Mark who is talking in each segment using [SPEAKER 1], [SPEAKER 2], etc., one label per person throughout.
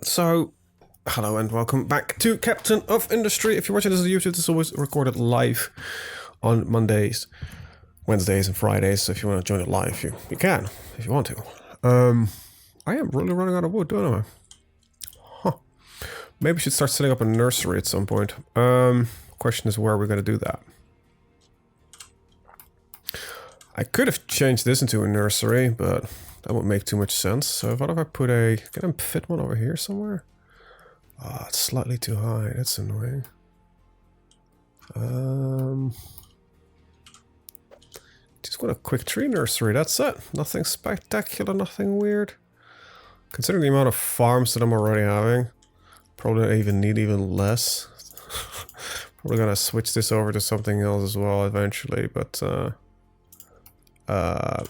[SPEAKER 1] So, hello and welcome back to Captain of Industry. If you're watching this on YouTube, this is always recorded live on Mondays, Wednesdays, and Fridays. So if you want to join it live, you can, if you want to. I am really running out of wood, don't I? Huh. Maybe I should start setting up a nursery at some point. Question is where we're going to do that. I could have changed this into a nursery, but that would make too much sense. So what if I put a... Can I fit one over here somewhere? Ah, it's slightly too high. That's annoying. Just want a quick tree nursery. That's it. Nothing spectacular, nothing weird. Considering the amount of farms that I'm already having, probably even need even less. Probably gonna switch this over to something else as well eventually, but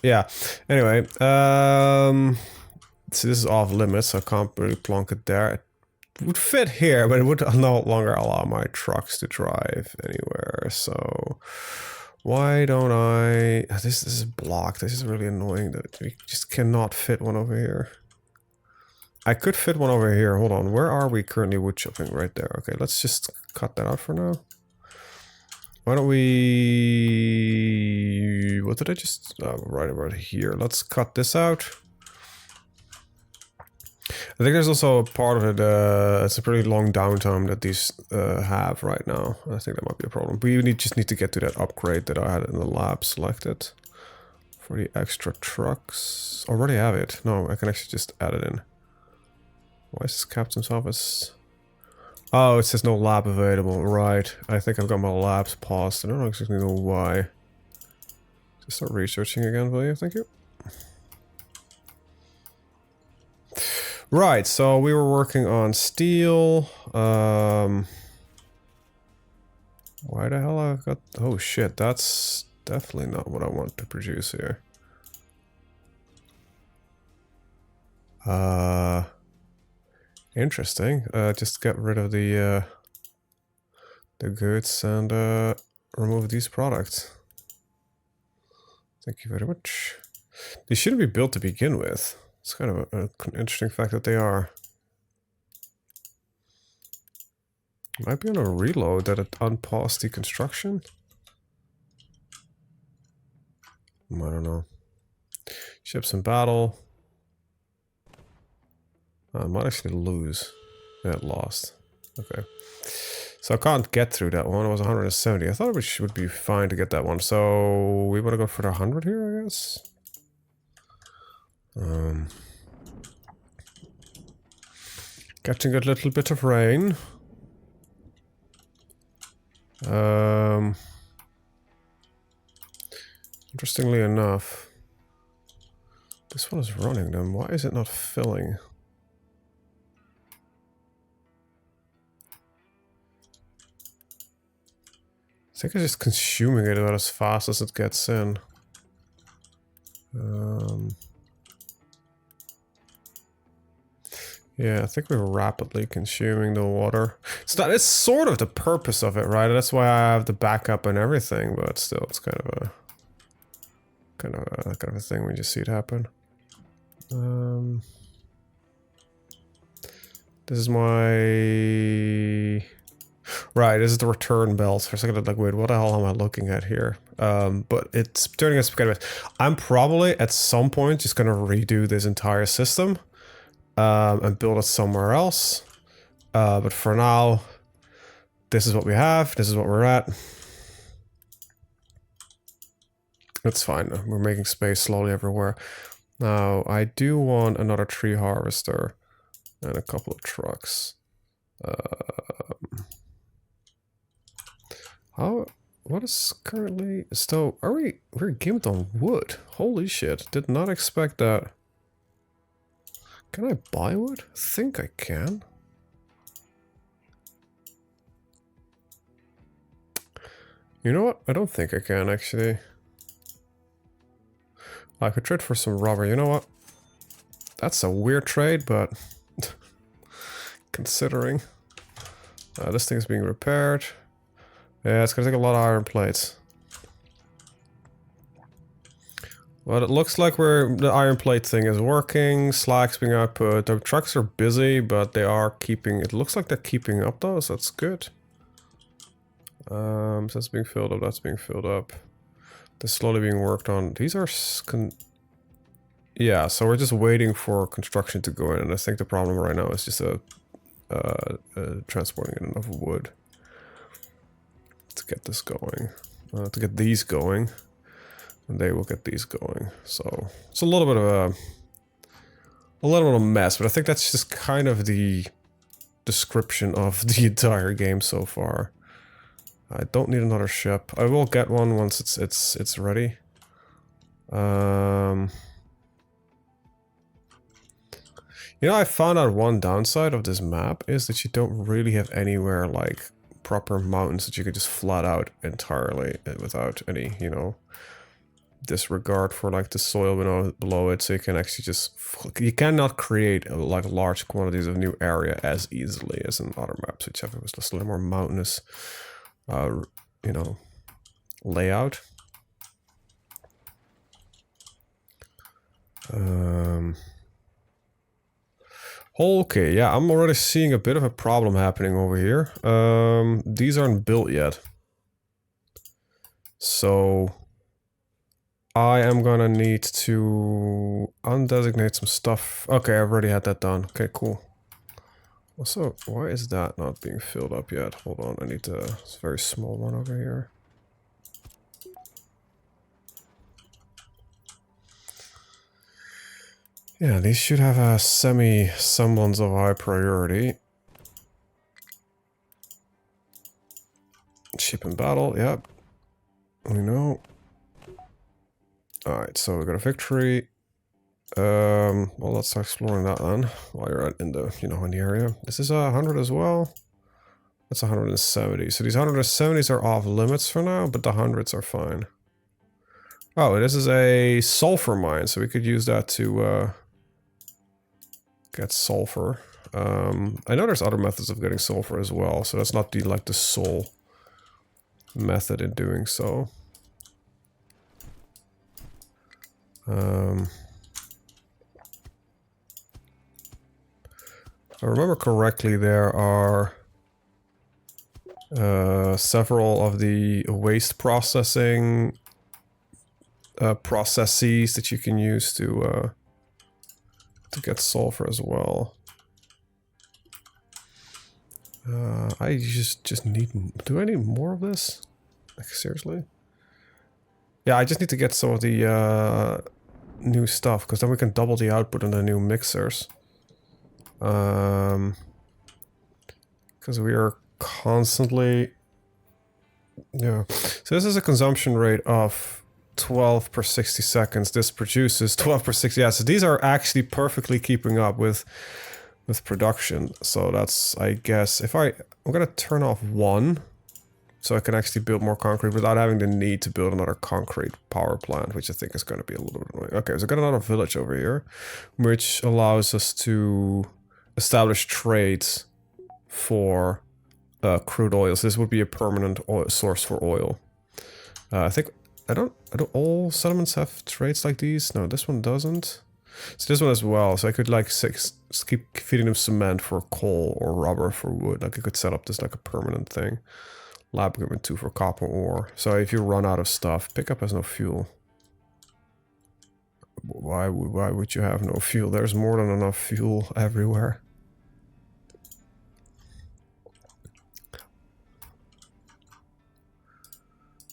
[SPEAKER 1] yeah. Anyway, so this is off limits, so I can't really plonk it there. It would fit here, but it would no longer allow my trucks to drive anywhere. So why don't I? This is blocked. This is really annoying that we just cannot fit one over here. I could fit one over here. Hold on. Where are we currently wood chopping? Right there. Okay, let's just cut that out for now. Why don't we... What did I just... Oh, right about here. Let's cut this out. I think there's also a part of it, it's a pretty long downtime that these have right now. I think that might be a problem. We just need to get to that upgrade that I had in the lab selected. For the extra trucks. Already have it. No, I can actually just add it in. Why is this captain's office? Oh, it says no lab available. Right. I think I've got my labs paused. I don't exactly know why. Just start researching again, will you? Thank you. Right, so we were working on steel. Why the hell I've got... Oh shit, that's definitely not what I want to produce here. Interesting. Just get rid of the goods and remove these products. Thank you very much. These shouldn't be built to begin with. It's kind of an interesting fact that they are. Might be on a reload that it unpaused the construction. I don't know. Ships in battle. I might actually lose. Yeah, it lost. Okay. So I can't get through that one. It was 170. I thought it would be fine to get that one. So we want to go for the 100 here, I guess. Getting a little bit of rain. Interestingly enough, this one is running them. Why is it not filling? I think it's just consuming it about as fast as it gets in. Yeah, I think we're rapidly consuming the water. It's sort of the purpose of it, right? That's why I have the backup and everything, but still, it's kind of a thing when you see it happen. This is my... Right, this is the return belt. For a second, I'm like, wait, what the hell am I looking at here? But it's turning us kind of... I'm probably, at some point, just gonna redo this entire system. And build it somewhere else. But for now, this is what we have. This is what we're at. It's fine. We're making space slowly everywhere. Now, I do want another tree harvester and a couple of trucks. What is currently... So, we're gimped on wood. Holy shit. Did not expect that. Can I buy wood? I think I can. You know what? I don't think I can, actually. I could trade for some rubber. You know what? That's a weird trade, but... considering... this thing's being repaired. Yeah, it's gonna take a lot of iron plates. Well, it looks like the iron plate thing is working. Slag's being output. The trucks are busy, but they are keeping. It looks like they're keeping up though, so that's good. So that's being filled up. That's being filled up. They're slowly being worked on. These are. Yeah, so we're just waiting for construction to go in, and I think the problem right now is just transporting in enough wood to get this going, to get these going. And they will get these going. So it's a little bit of a mess, but I think that's just kind of the description of the entire game so far. I don't need another ship. I will get one once it's ready. You know, I found out one downside of this map is that you don't really have anywhere like proper mountains that you could just flat out entirely without any, you know, disregard for like the soil below it, so you can actually just you cannot create like large quantities of new area as easily as in other maps which have a slightly more mountainous you know, layout. Okay, yeah, I'm already seeing a bit of a problem happening over here. These aren't built yet, so I am gonna need to undesignate some stuff. Okay, I've already had that done. Okay, cool. Also, why is that not being filled up yet? Hold on, I need a very small one over here. Yeah, these should have a semblance of high priority. Ship in battle, yep. We know. Alright, so we got a victory. Well, let's start exploring that then, while you're in the, you know, in the area. This is 100 as well. That's 170. So these 170s are off limits for now, but the 100s are fine. Oh, this is a sulfur mine, so we could use that to get sulfur. I know there's other methods of getting sulfur as well, so that's not the like the sole method in doing so. If I remember correctly, there are several of the waste processing processes that you can use to get sulfur as well. I just need. Do I need more of this? Like, seriously? Yeah, I just need to get some of the new stuff, because then we can double the output on the new mixers. Because we are constantly... Yeah. So this is a consumption rate of 12 per 60 seconds. This produces 12 per 60... Yeah, so these are actually perfectly keeping up with production. So that's, I guess, I'm gonna turn off one, so I can actually build more concrete without having the need to build another concrete power plant, which I think is going to be a little bit annoying. Okay, so I got another village over here, which allows us to establish trades for crude oil. So this would be a permanent source for oil. I think, I don't all settlements have trades like these? No, this one doesn't. So this one as well. So I could like keep feeding them cement for coal or rubber for wood. Like I could set up this like a permanent thing. Lab equipment 2 for copper ore. So if you run out of stuff, pickup has no fuel. Why would you have no fuel? There's more than enough fuel everywhere.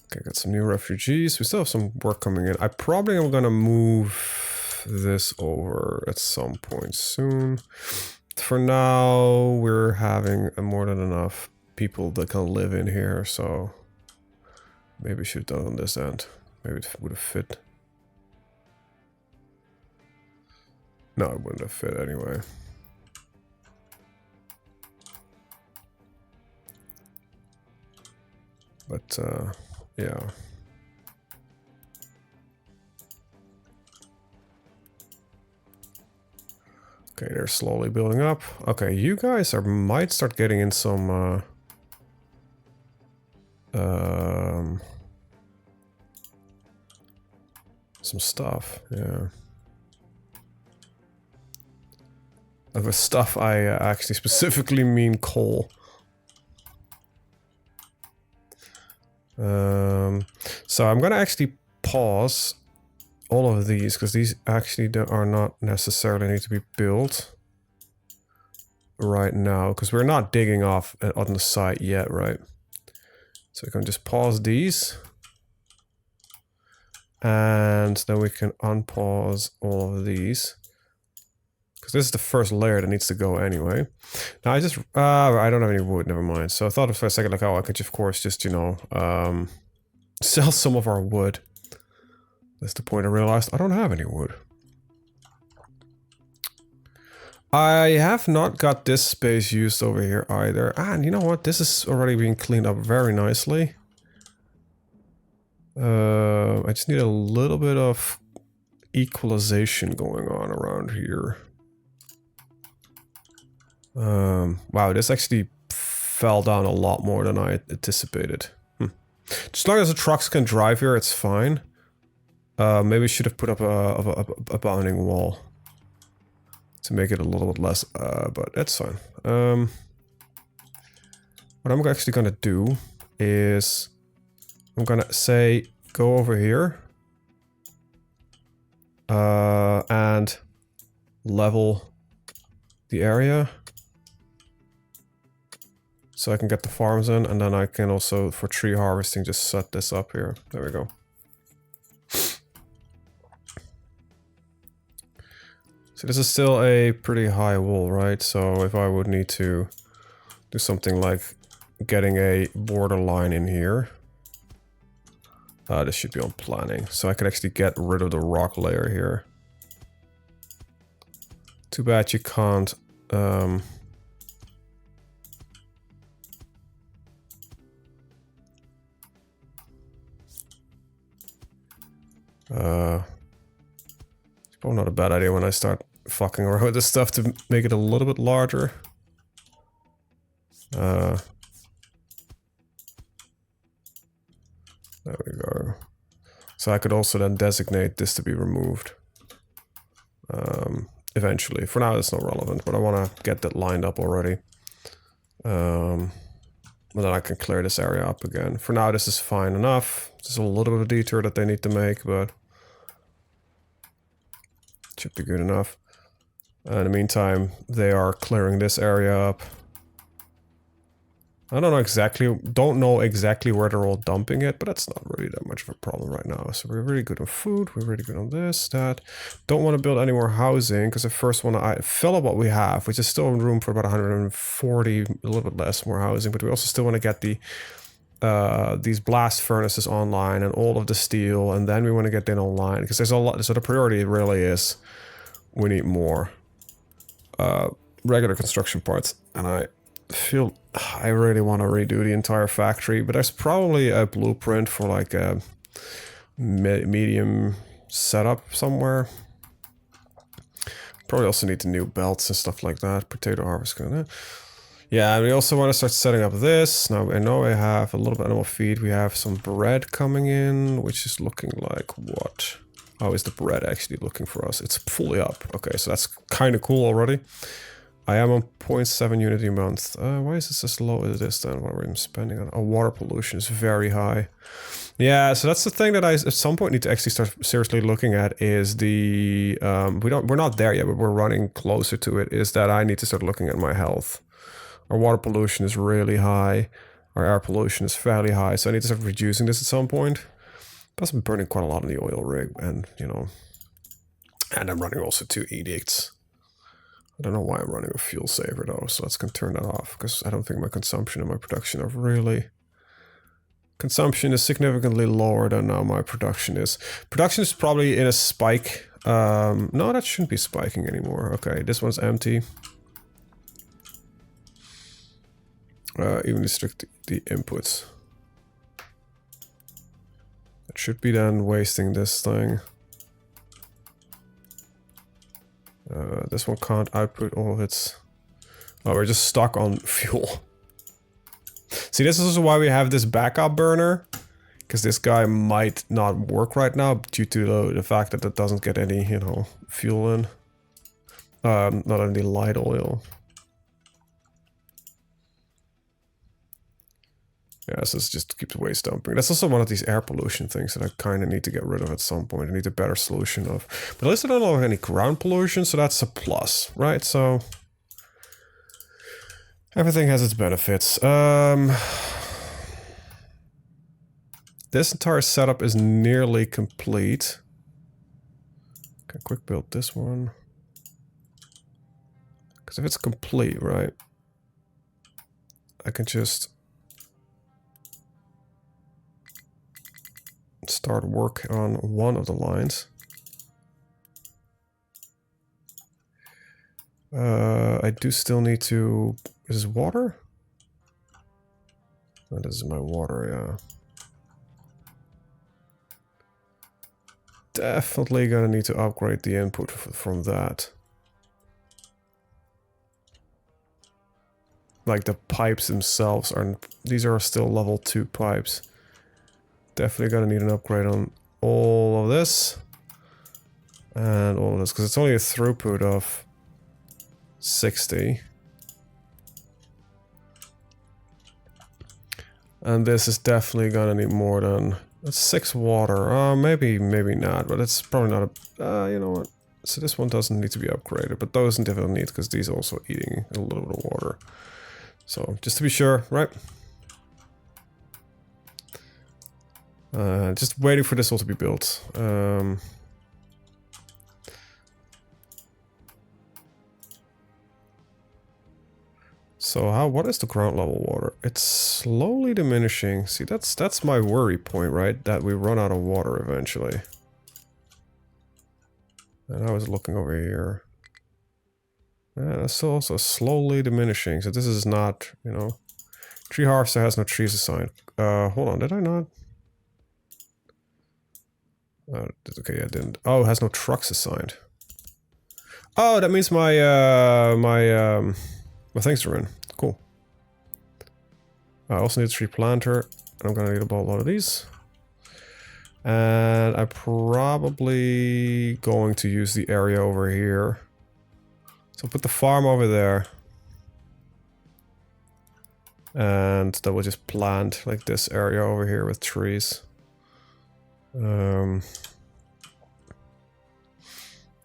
[SPEAKER 1] Okay, got some new refugees. We still have some work coming in. I probably am gonna move this over at some point soon. For now, we're having more than enough people that can live in here, so maybe we should have done on this end. Maybe it would have fit. No, it wouldn't have fit anyway. But, yeah. Okay, they're slowly building up. Okay, you guys might start getting in some, some stuff, yeah. Of the stuff I actually specifically mean coal. So I'm gonna actually pause all of these because these actually are not necessarily need to be built right now because we're not digging off on the site yet, right? So we can just pause these and then we can unpause all of these because this is the first layer that needs to go anyway. Now I just I don't have any wood, never mind. So I thought for a second like, oh, I could of course just, you know, sell some of our wood. That's the point I realized I don't have any wood. I have not got this space used over here either. And you know what? This is already being cleaned up very nicely. I just need a little bit of equalization going on around here. Wow, this actually fell down a lot more than I anticipated. Just as long as the trucks can drive here, it's fine. Maybe we should have put up a bounding wall to make it a little bit less, but that's fine. What I'm actually gonna do is I'm gonna say go over here and level the area so I can get the farms in, and then I can also, for tree harvesting, just set this up here. There we go. So this is still a pretty high wall, right? So if I would need to do something like getting a borderline in here, this should be on planning. So I can actually get rid of the rock layer here. Too bad you can't... it's probably not a bad idea when I start fucking around with this stuff to make it a little bit larger. There we go. So I could also then designate this to be removed. Eventually. For now it's not relevant, but I want to get that lined up already. And then I can clear this area up again. For now this is fine enough. Just a little bit of a detour that they need to make, but... should be good enough. In the meantime, they are clearing this area up. I don't know exactly where they're all dumping it, but that's not really that much of a problem right now. So we're really good on food, we're really good on this, that. Don't want to build any more housing, because I first want to fill up what we have, which is still room for about 140, a little bit less more housing, but we also still want to get the these blast furnaces online and all of the steel, and then we want to get them online, because there's a lot, so the priority really is we need more regular construction parts, and I feel I really want to redo the entire factory, but there's probably a blueprint for like a medium setup somewhere. Probably also need the new belts and stuff like that. Potato harvest. Yeah, and we also want to start setting up this. Now I know I have a little bit of animal feed. We have some bread coming in, which is looking like what? How is the bread actually looking for us? It's fully up. Okay, so that's kind of cool already. I am on 0.7 unity a month. Why is this as low as this then? What are we spending on? Oh, water pollution is very high. Yeah, so that's the thing that I at some point need to actually start seriously looking at is the we're not there yet, but we're running closer to it, is that I need to start looking at my health. Our water pollution is really high. Our air pollution is fairly high, so I need to start reducing this at some point. Plus I'm burning quite a lot on the oil rig, and you know, and I'm running also 2 edicts. I don't know why I'm running a fuel saver though, so let's turn that off, because I don't think my consumption and my production are really... Consumption is significantly lower than now my production is. Production is probably in a spike. No, that shouldn't be spiking anymore. Okay, this one's empty. Even restrict the inputs. That should be then wasting this thing. This one can't output all of its... Oh, we're just stuck on fuel. See, this is also why we have this backup burner. Because this guy might not work right now due to the fact that it doesn't get any, you know, fuel in. Not any light oil. Yeah, so it's just to keep the waste dumping. That's also one of these air pollution things that I kind of need to get rid of at some point. I need a better solution of. But at least I don't have any ground pollution, so that's a plus, right? So everything has its benefits. This entire setup is nearly complete. Okay, quick build this one. Because if it's complete, right, I can just start work on one of the lines. I do still need to... Is this water? Oh, this is my water, yeah. Definitely gonna need to upgrade the input from that. Like the pipes themselves are... These are still level 2 pipes. Definitely gonna need an upgrade on all of this. And all of this, because it's only a throughput of 60. And this is definitely gonna need more than... That's 6 water. Maybe not, but it's probably not a... you know what? So this one doesn't need to be upgraded, but those definitely need, because these are also eating a little bit of water. So, just to be sure, right? Just waiting for this all to be built. So what is the ground level water? It's slowly diminishing. See, that's my worry point, right? That we run out of water eventually. And I was looking over here. Yeah, it's also slowly diminishing. So this is not, you know... Tree harvester has no trees assigned. Hold on, did I not? Okay, I didn't. Oh, it has no trucks assigned. Oh, that means my my things are in. Cool. I also need a tree planter. I'm gonna need a lot of these. And I'm probably going to use the area over here. So put the farm over there. And that will just plant like this area over here with trees.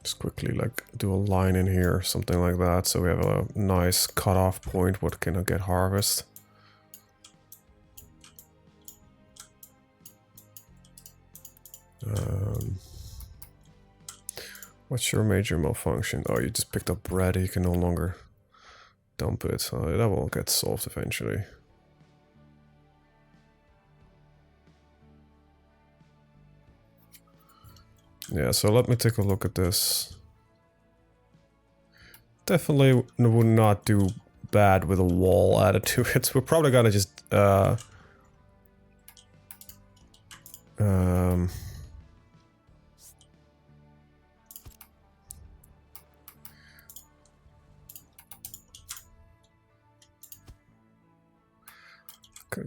[SPEAKER 1] Just quickly like do a line in here, something like that, so we have a nice cutoff point what can get harvest. What's your major malfunction? Oh, you just picked up bread, you can no longer dump it. So that will get solved eventually. Yeah, so let me take a look at this. Definitely would not do bad with a wall added to it. We're probably gonna just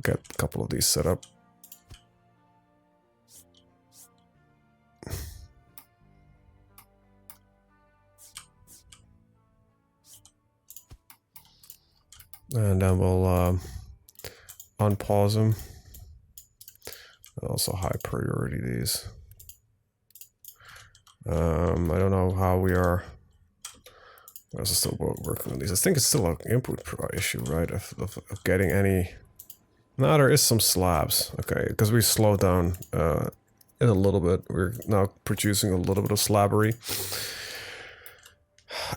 [SPEAKER 1] get a couple of these set up. And then we'll unpause them. And also high priority these. I don't know how we are. I was still working on these. I think it's still an input issue, right? Of getting any. No, there is some slabs. Okay, because we slowed down it a little bit. We're now producing a little bit of slabbery.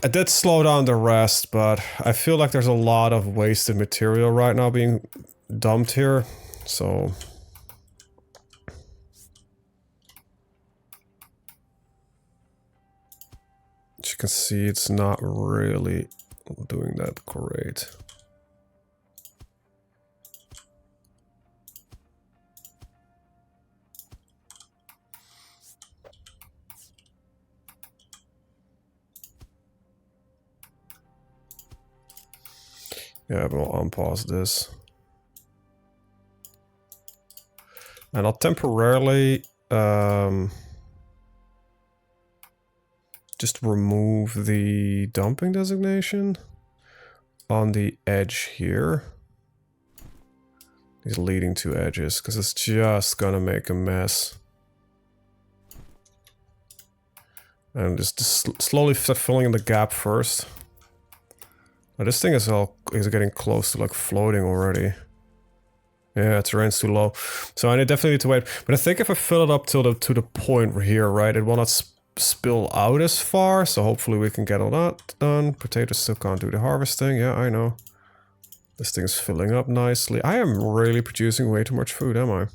[SPEAKER 1] I did slow down the rest, but I feel like there's a lot of wasted material right now being dumped here, so... As you can see, it's not really doing that great. Yeah, we'll unpause this. And I'll temporarily just remove the dumping designation on the edge here. These leading two edges, because it's just gonna make a mess. And just slowly start filling in the gap first. Now this thing is getting close to like floating already. Yeah, terrain's too low, so I definitely need to wait. But I think if I fill it up to the point here, right, it will not spill out as far. So hopefully we can get all that done. Potatoes still can't do the harvesting. Yeah, I know. This thing's filling up nicely. I am really producing way too much food, am I?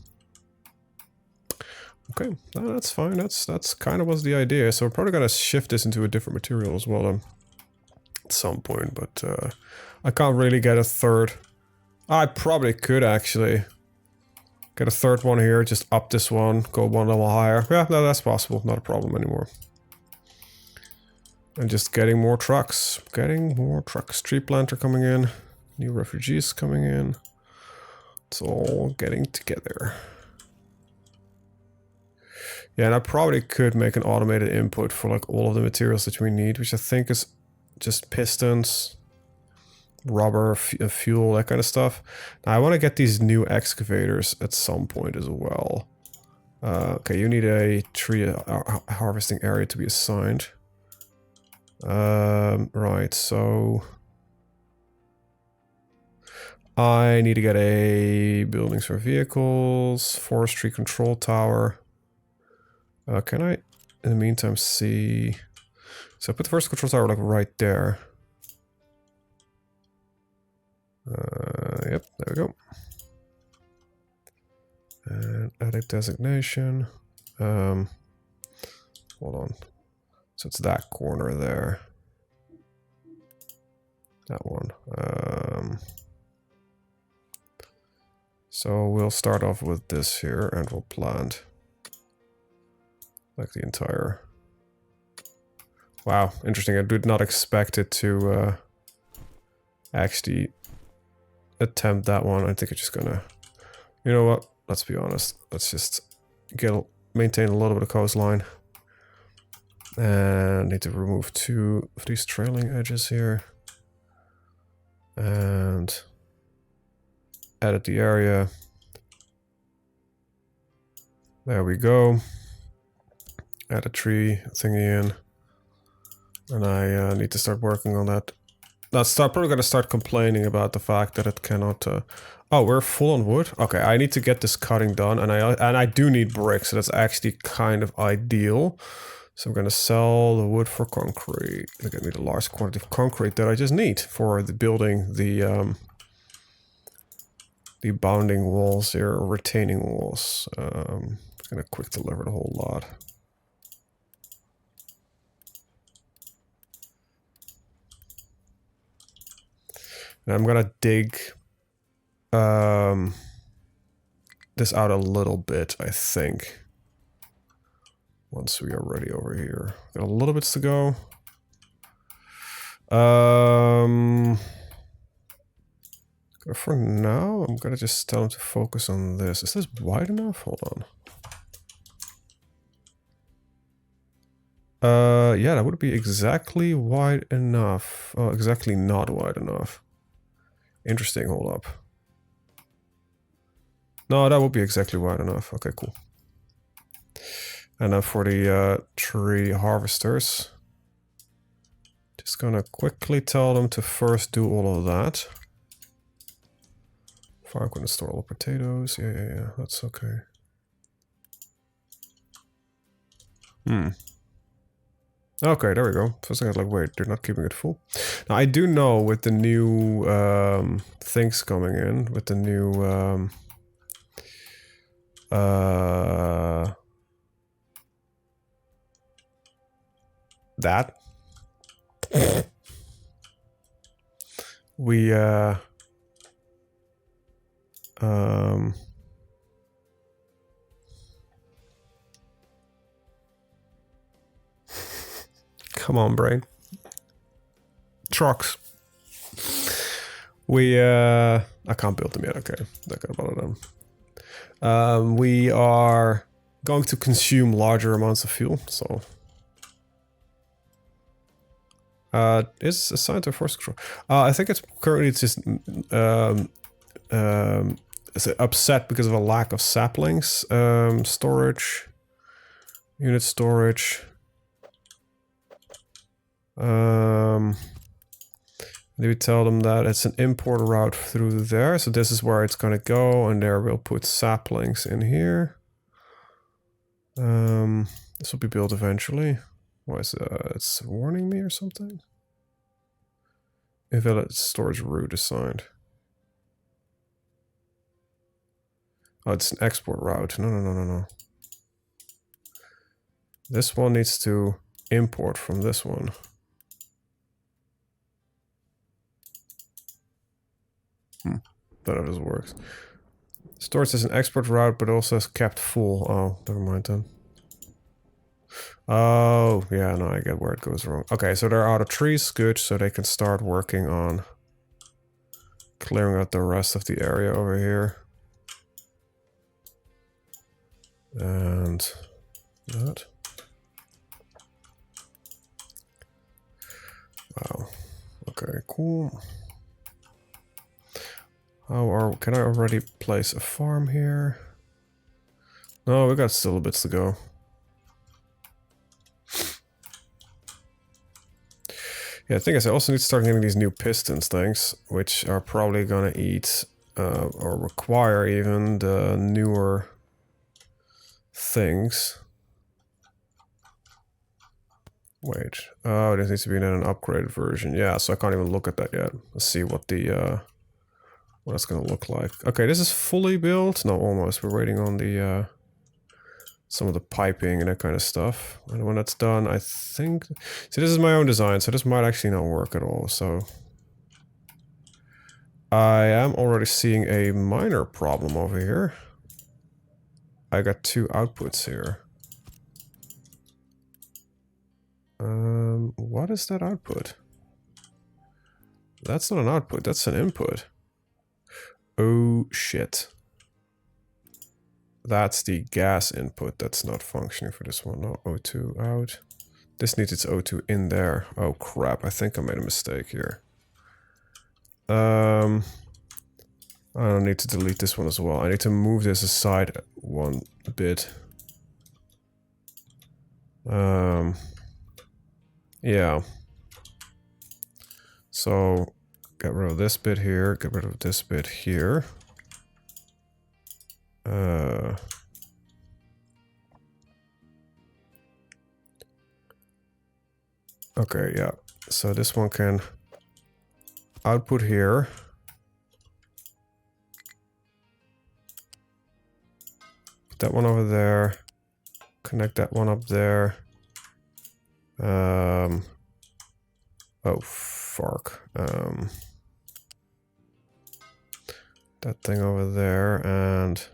[SPEAKER 1] Okay, no, that's fine. That's kind of was the idea. So we're probably gonna shift this into a different material as well at some point. But I can't really get a third. I probably could actually get a third one here. Just up this one, go one level higher. Yeah, no, that's possible. Not a problem anymore. And just getting more trucks. Getting more trucks. Tree planter coming in. New refugees coming in. It's all getting together. Yeah, and I probably could make an automated input for like all of the materials that we need, which I think is just pistons, rubber, fuel, that kind of stuff. Now I want to get these new excavators at some point as well. Okay, you need a tree harvesting area to be assigned. Right, so I need to get a buildings for vehicles, forestry control tower. Can I, in the meantime, see... So I put the first control tower like right there. Yep, there we go. And edit designation. Hold on. So it's that corner there. That one. So we'll start off with this here and we'll plant like the entire... Wow, interesting. I did not expect it to actually attempt that one. I think it's just gonna... You know what? Let's be honest. Let's just maintain a little bit of coastline. And need to remove 2 of these trailing edges here. And edit the area. There we go. Add a tree thingy in. And I need to start working on that. Probably gonna start complaining about the fact that it cannot... Oh, we're full on wood? Okay, I need to get this cutting done, and I do need bricks, so that's actually kind of ideal. So I'm gonna sell the wood for concrete. I need a large quantity of concrete that I just need for the building the bounding walls here, or retaining walls. I'm gonna quick deliver the whole lot. And I'm gonna dig this out a little bit, I think. Once we are ready over here. Got a little bits to go. For now, I'm gonna just tell him to focus on this. Is this wide enough? Hold on. Yeah, that would be exactly wide enough. Oh, exactly not wide enough. Interesting, hold up. No, that would be exactly wide enough. Okay, cool. And then for the tree harvesters, just gonna quickly tell them to first do all of that. I'm gonna store all the potatoes. Yeah, that's okay. Okay, there we go. First I was like, wait, they're not keeping it full. Now, I do know with the new things coming in, with the new that we come on, brain. Trucks. We I can't build them yet, okay. Not gonna bother them. We are going to consume larger amounts of fuel, so... is assigned to force control. I think it's currently just it's upset because of a lack of saplings. Storage, unit storage. Maybe tell them that it's an import route through there. So this is where it's gonna go, and there we'll put saplings in here. This will be built eventually. Why is it's warning me or something? Invalid storage route assigned. Oh, it's an export route. No. This one needs to import from this one. None of this works. Storage is an export route, but also is kept full. Oh, never mind then. Oh, yeah, no, I get where it goes wrong. Okay, so they're out of trees. Good, so they can start working on clearing out the rest of the area over here. And that. Wow. Okay, cool. Can I already place a farm here? No, we got still a bit to go. Yeah, the thing is, I also need to start getting these new pistons things, which are probably gonna eat, or require even, the newer things. Wait, oh, this needs to be in an upgraded version. Yeah, so I can't even look at that yet. Let's see what the, what it's gonna look like. Okay, this is fully built. No, almost. We're waiting on the, some of the piping and that kind of stuff. And when that's done, I think... See, this is my own design, so this might actually not work at all, so... I am already seeing a minor problem over here. I got two outputs here. What is that output? That's not an output, that's an input. Oh, shit. That's the gas input that's not functioning for this one. No, O2 out. This needs its O2 in there. Oh crap, I think I made a mistake here. I don't need to delete this one as well. I need to move this aside one bit. Yeah. So, get rid of this bit here, get rid of this bit here. Okay, yeah. So this one can output here. Put that one over there. Connect that one up there. Oh, fuck. That thing over there and...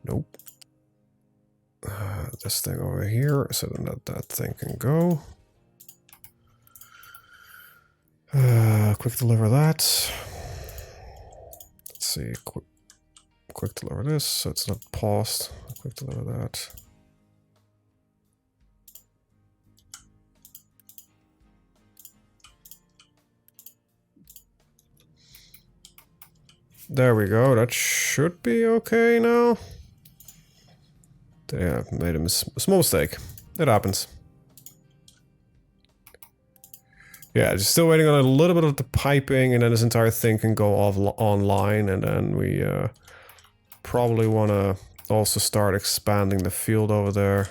[SPEAKER 1] Nope. This thing over here, so then that thing can go. Quick deliver that. Let's see, quick deliver this, so it's not paused. Quick deliver that. There we go, that should be okay now. Yeah, I made a small mistake. It happens. Yeah, just still waiting on a little bit of the piping, and then this entire thing can go online, and then we probably want to also start expanding the field over there.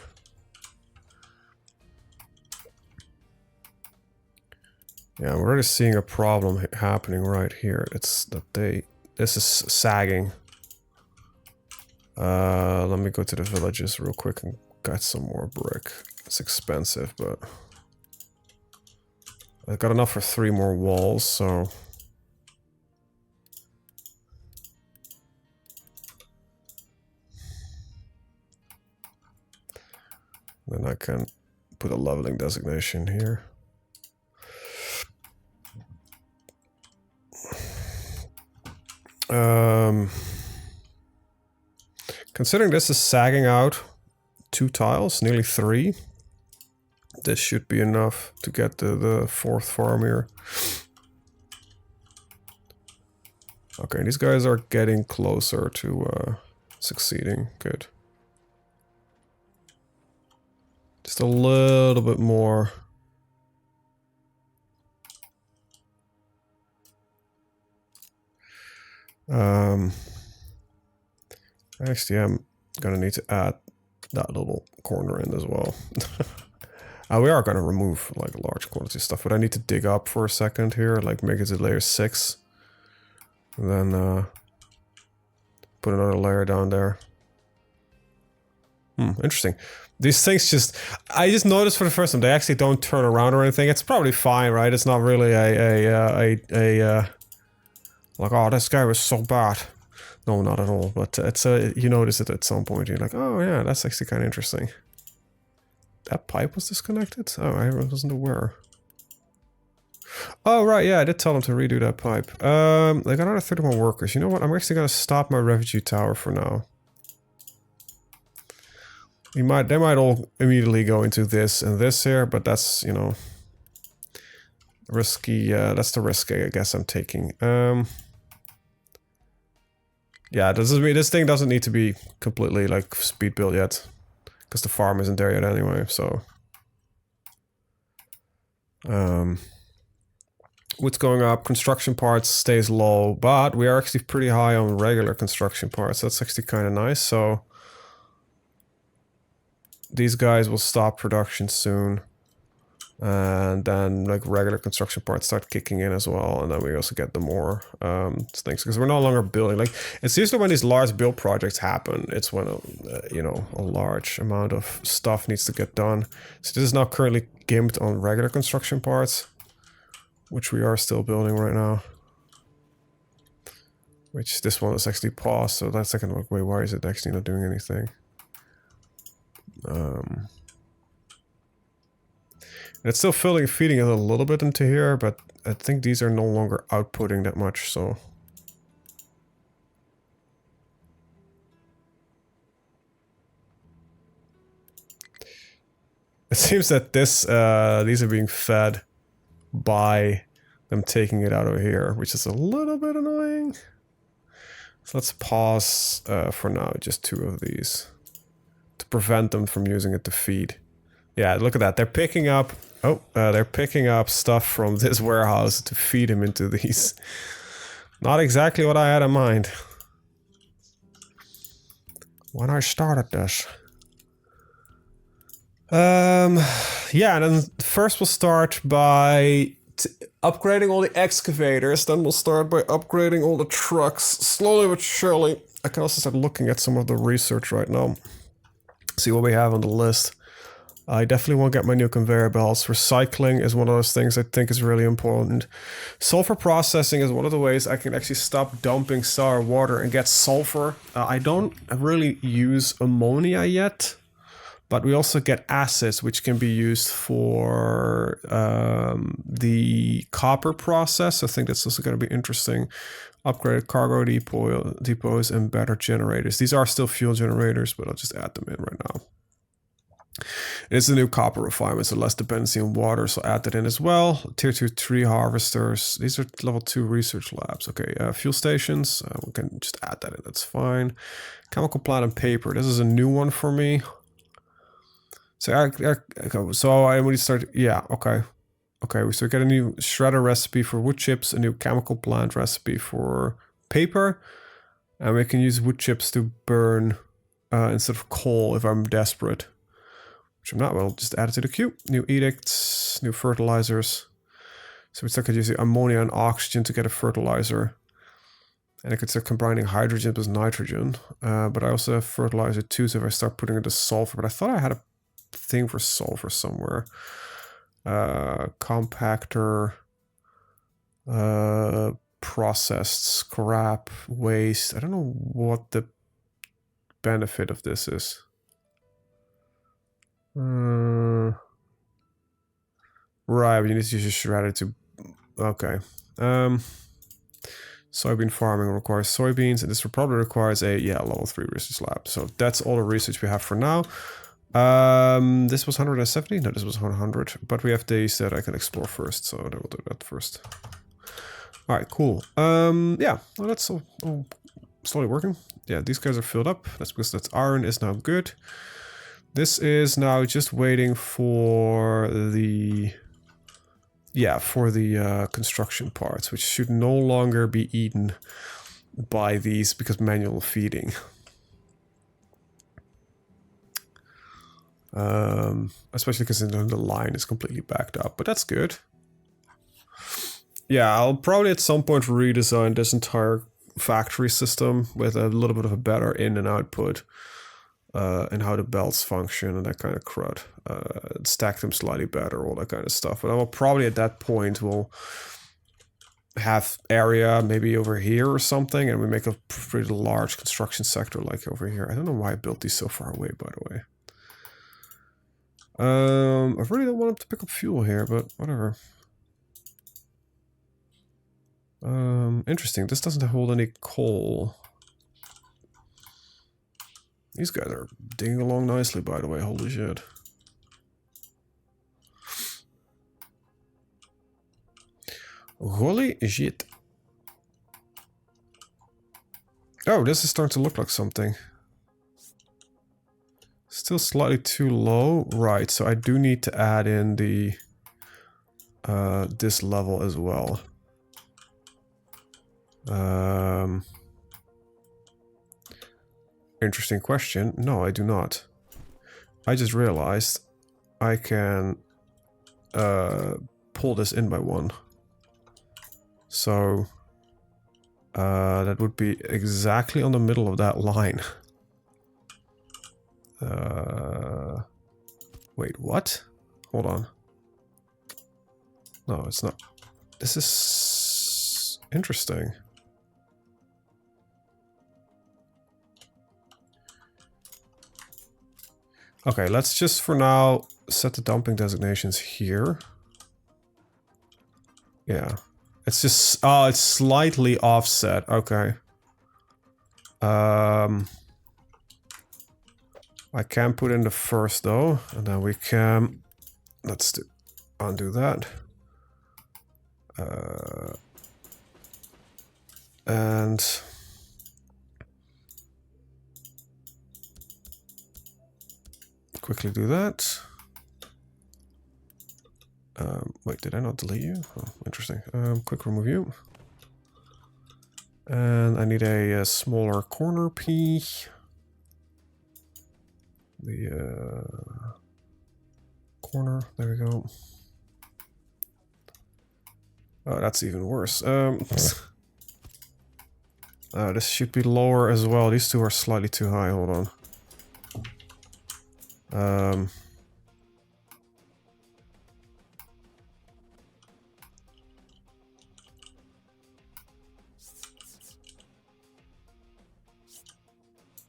[SPEAKER 1] Yeah, we're already seeing a problem happening right here. It's that this is sagging. Let me go to the villages real quick and get some more brick. It's expensive, but I've got enough for 3 more walls, so then I can put a leveling designation here. Considering this is sagging out 2 tiles, nearly 3, this should be enough to get the 4th farm here. Okay, these guys are getting closer to succeeding. Good. Just a little bit more. Actually, I'm gonna need to add that little corner in as well. We are gonna remove like large quantity of stuff, but I need to dig up for a second here, like make it to layer 6. And then put another layer down there. Interesting. These things I just noticed for the first time, they actually don't turn around or anything. It's probably fine, right? It's not really like, oh, this guy was so bad. No, not at all. But it's you notice it at some point. You're like, oh yeah, that's actually kind of interesting. That pipe was disconnected? Oh, I wasn't aware. Oh, right, yeah, I did tell them to redo that pipe. They got another 31 workers. You know what? I'm actually going to stop my refugee tower for now. They might all immediately go into this and this here, but that's, you know, risky. That's the risk I guess I'm taking. Yeah, this thing doesn't need to be completely like speed built yet, because the farm isn't there yet anyway. So, what's going up? Construction parts stays low, but we are actually pretty high on regular construction parts. That's actually kind of nice. So these guys will stop production soon. And then like regular construction parts start kicking in as well, and then we also get the more things, because we're no longer building. Like, it's usually when these large build projects happen, it's when you know, a large amount of stuff needs to get done. So this is not currently gimped on regular construction parts, which we are still building right now. Which this one is actually paused, so that's like, wait, why is it actually not doing anything? It's still feeding it a little bit into here, but I think these are no longer outputting that much, so... It seems that these are being fed by them taking it out of here, which is a little bit annoying. So let's pause for now, just 2 of these, to prevent them from using it to feed. Yeah, look at that. They're picking up... Oh, they're picking up stuff from this warehouse to feed him into these. Not exactly what I had in mind when I started this. Yeah, and then first we'll start by upgrading all the excavators. Then we'll start by upgrading all the trucks. Slowly but surely. I can also start looking at some of the research right now. See what we have on the list. I definitely want to get my new conveyor belts. Recycling is one of those things I think is really important. Sulfur processing is one of the ways I can actually stop dumping sour water and get sulfur. I don't really use ammonia yet, but we also get acids, which can be used for the copper process. I think that's also going to be interesting. Upgraded cargo depots and better generators. These are still fuel generators, but I'll just add them in right now. It's the new copper refinement, so less dependency on water, so add that in as well. Tier 2 tree harvesters. These are level 2 research labs. Okay, fuel stations. We can just add that in, that's fine. Chemical plant and paper. This is a new one for me. So I want to start... Yeah, okay. Okay, so we get a new shredder recipe for wood chips, a new chemical plant recipe for paper. And we can use wood chips to burn instead of coal if I'm desperate. Which I'm not, well, just add it to the queue. New edicts, new fertilizers. So we could use ammonia and oxygen to get a fertilizer. And I could start combining hydrogen with nitrogen. But I also have fertilizer too, so if I start putting in the sulfur. But I thought I had a thing for sulfur somewhere. Compactor. Processed scrap, waste. I don't know what the benefit of this is. Right, but you need to use your shredder to... Okay. Soybean farming requires soybeans, and this probably requires a, yeah, level 3 research lab. So that's all the research we have for now. This was 170? No, this was 100. But we have days that I can explore first, so then we'll do that first. Alright, cool. Yeah, well, that's all slowly working. Yeah, these guys are filled up. That's because that iron is now good. This is now just waiting for the... Yeah, for the construction parts, which should no longer be eaten by these because manual feeding. Especially because the line is completely backed up, but that's good. Yeah, I'll probably at some point redesign this entire factory system with a little bit of a better in and output. And how the belts function and that kind of crud. Stack them slightly better, all that kind of stuff. But I will probably at that point will have area maybe over here or something, and we make a pretty large construction sector like over here. I don't know why I built these so far away, by the way. I really don't want them to pick up fuel here, but whatever. Interesting. This doesn't hold any coal. These guys are digging along nicely, by the way. Holy shit. Holy shit. Oh, this is starting to look like something. Still slightly too low. Right, so I do need to add in the this level as well. Interesting question. No, I do not. I just realized I can pull this in by one. So that would be exactly on the middle of that line. Wait, what? Hold on. No, it's not. This is interesting. Okay, let's just for now set the dumping designations here. Yeah. It's just, oh, it's slightly offset. Okay. I can put in the first though, and then we can, let's undo that. And quickly do that. Wait, did I not delete you? Oh, interesting. Quick remove you. And I need a smaller corner P. The corner, there we go. Oh, that's even worse. This should be lower as well. These two are slightly too high. Hold on.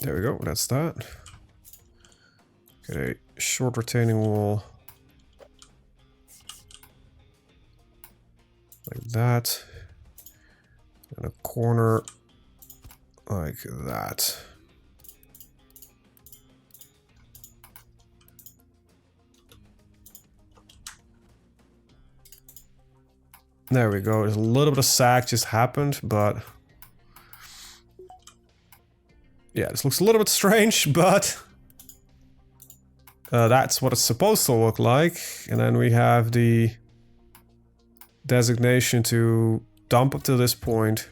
[SPEAKER 1] There we go. That's that. Get a short retaining wall. Like that. And a corner like that. There we go. There's a little bit of sag just happened, but yeah, this looks a little bit strange, but that's what it's supposed to look like. And then we have the designation to dump up to this point.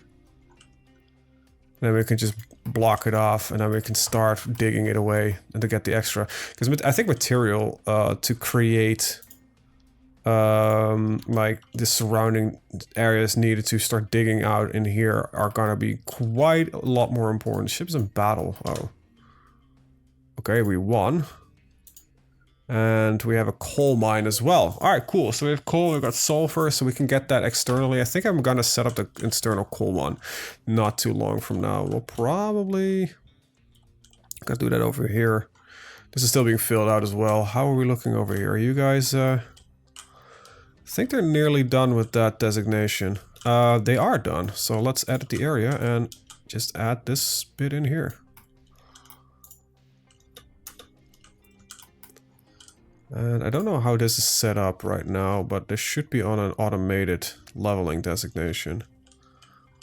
[SPEAKER 1] Then we can just block it off, and then we can start digging it away and to get the extra. Because I think material to create like the surrounding areas needed to start digging out in here are gonna be quite a lot more important. Ships in battle. Oh. Okay, we won. And we have a coal mine as well. Alright, cool. So we have coal, we've got sulfur, so we can get that externally. I think I'm gonna set up the external coal one not too long from now. We'll probably gotta do that over here. This is still being filled out as well. How are we looking over here? Are you guys I think they're nearly done with that designation. They are done. So let's edit the area and just add this bit in here. And I don't know how this is set up right now, but this should be on an automated leveling designation.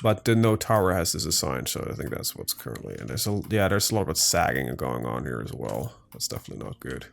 [SPEAKER 1] But the no tower has this assigned, so I think that's what's currently. And there's there's a lot of sagging going on here as well. That's definitely not good.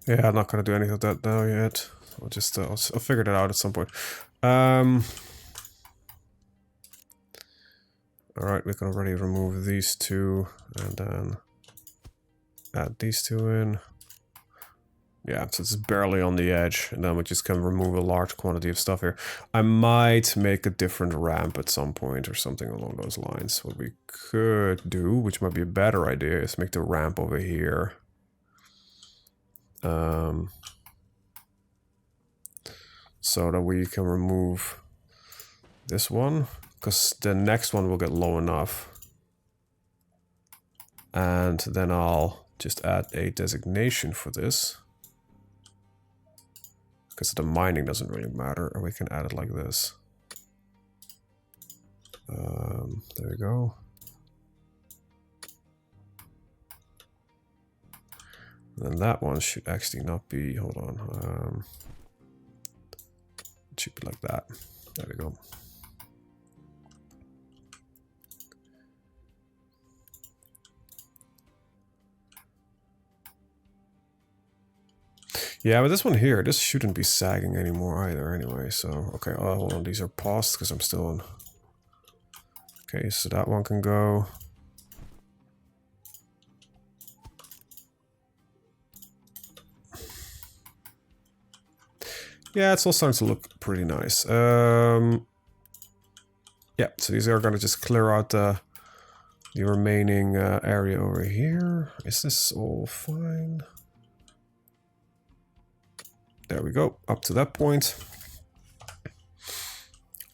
[SPEAKER 1] Yeah, I'm not gonna do anything with that now yet. I'll just I'll figure that out at some point. Alright, we can already remove these two and then add these two in. Yeah, so it's barely on the edge, and then we just can remove a large quantity of stuff here. I might make a different ramp at some point or something along those lines. What we could do, which might be a better idea, is make the ramp over here. So that we can remove this one, because the next one will get low enough. And then I'll just add a designation for this. Because the mining doesn't really matter, and we can add it like this. There we go. And then that one should actually not be, hold on. It should be like that. There we go. Yeah, but this one here, this shouldn't be sagging anymore either anyway, so... Okay, oh, hold on, these are paused because I'm still on... Okay, so that one can go... Yeah, it's all starting to look pretty nice. Yeah, so these are gonna just clear out the remaining area over here. Is this all fine? There we go, up to that point.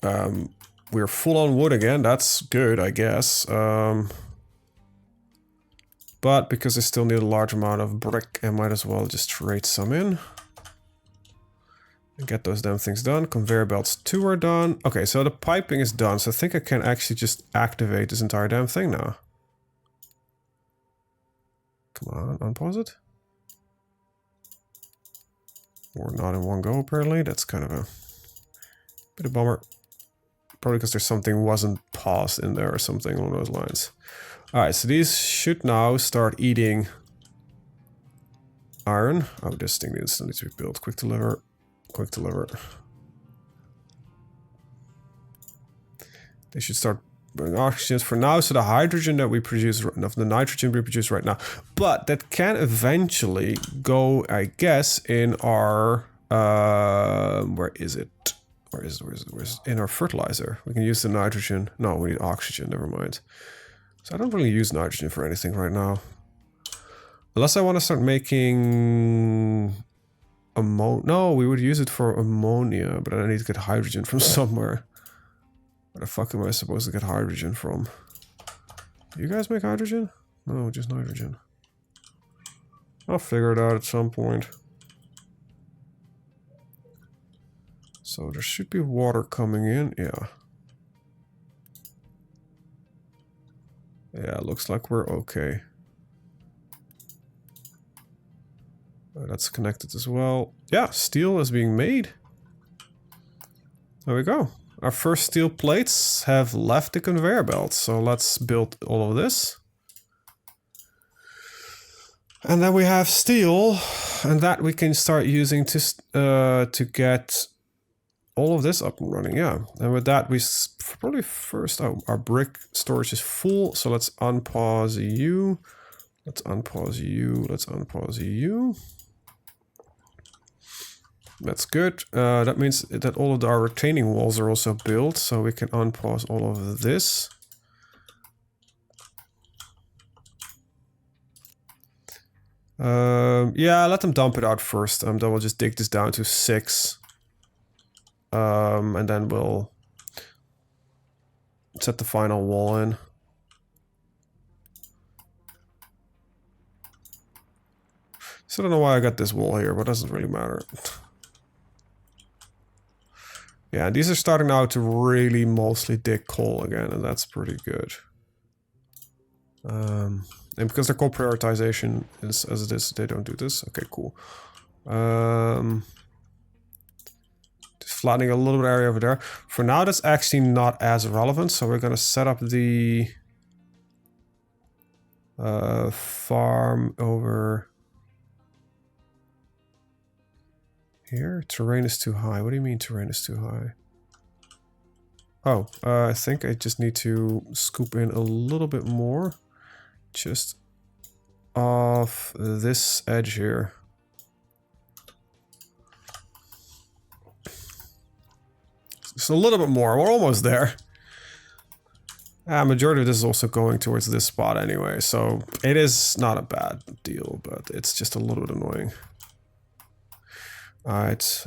[SPEAKER 1] We're full on wood again, that's good, I guess. But because I still need a large amount of brick, I might as well just trade some in. And get those damn things done. Conveyor belts 2 are done. Okay, so the piping is done, so I think I can actually just activate this entire damn thing now. Come on, unpause it. Or not in one go, apparently. That's kind of a bit of a bummer. Probably because there's something wasn't paused in there or something along those lines. Alright, so these should now start eating iron. Oh, this thing needs to be built. Quick deliver. Quick deliver. They should start burning oxygen for now. So the hydrogen that we produce, the nitrogen we produce right now, but that can eventually go, I guess, in our where is it? Where is it? In our fertilizer? We can use the nitrogen. No, we need oxygen. Never mind. So I don't really use nitrogen for anything right now, unless I want to start making. No, we would use it for ammonia, but I need to get hydrogen from somewhere. Where the fuck am I supposed to get hydrogen from? Do you guys make hydrogen? No, just nitrogen. I'll figure it out at some point. So there should be water coming in, yeah. Yeah, looks like we're okay. That's connected as well. Yeah, steel is being made. There we go. Our first steel plates have left the conveyor belt, so let's build all of this. And then we have steel, and that we can start using to get all of this up and running, yeah. And with that, we probably first... Oh, our brick storage is full, so let's unpause you. Let's unpause you. Let's unpause you. That's good. That means that all of our retaining walls are also built, so we can unpause all of this. Yeah, let them dump it out first. Then we'll just dig this down to 6. And then we'll set the final wall in. So I don't know why I got this wall here, but it doesn't really matter. Yeah, these are starting now to really mostly dig coal again, and that's pretty good. And because the coal prioritization is as it is, they don't do this. Okay, cool. Just flattening a little bit area over there. For now, that's actually not as relevant, so we're gonna set up the farm over here. Terrain is too high. What do you mean terrain is too high? Oh, I think I just need to scoop in a little bit more. Just off this edge here. Just a little bit more. We're almost there. Majority of this is also going towards this spot anyway, so it is not a bad deal, but it's just a little bit annoying. Alright,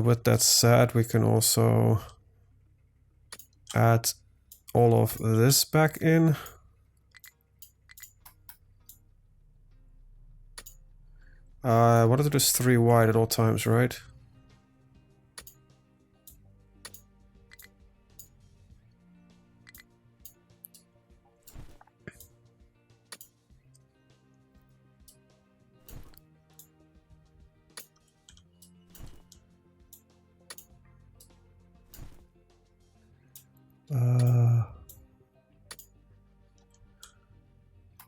[SPEAKER 1] with that said, we can also add all of this back in. What are those 3 wide at all times, right?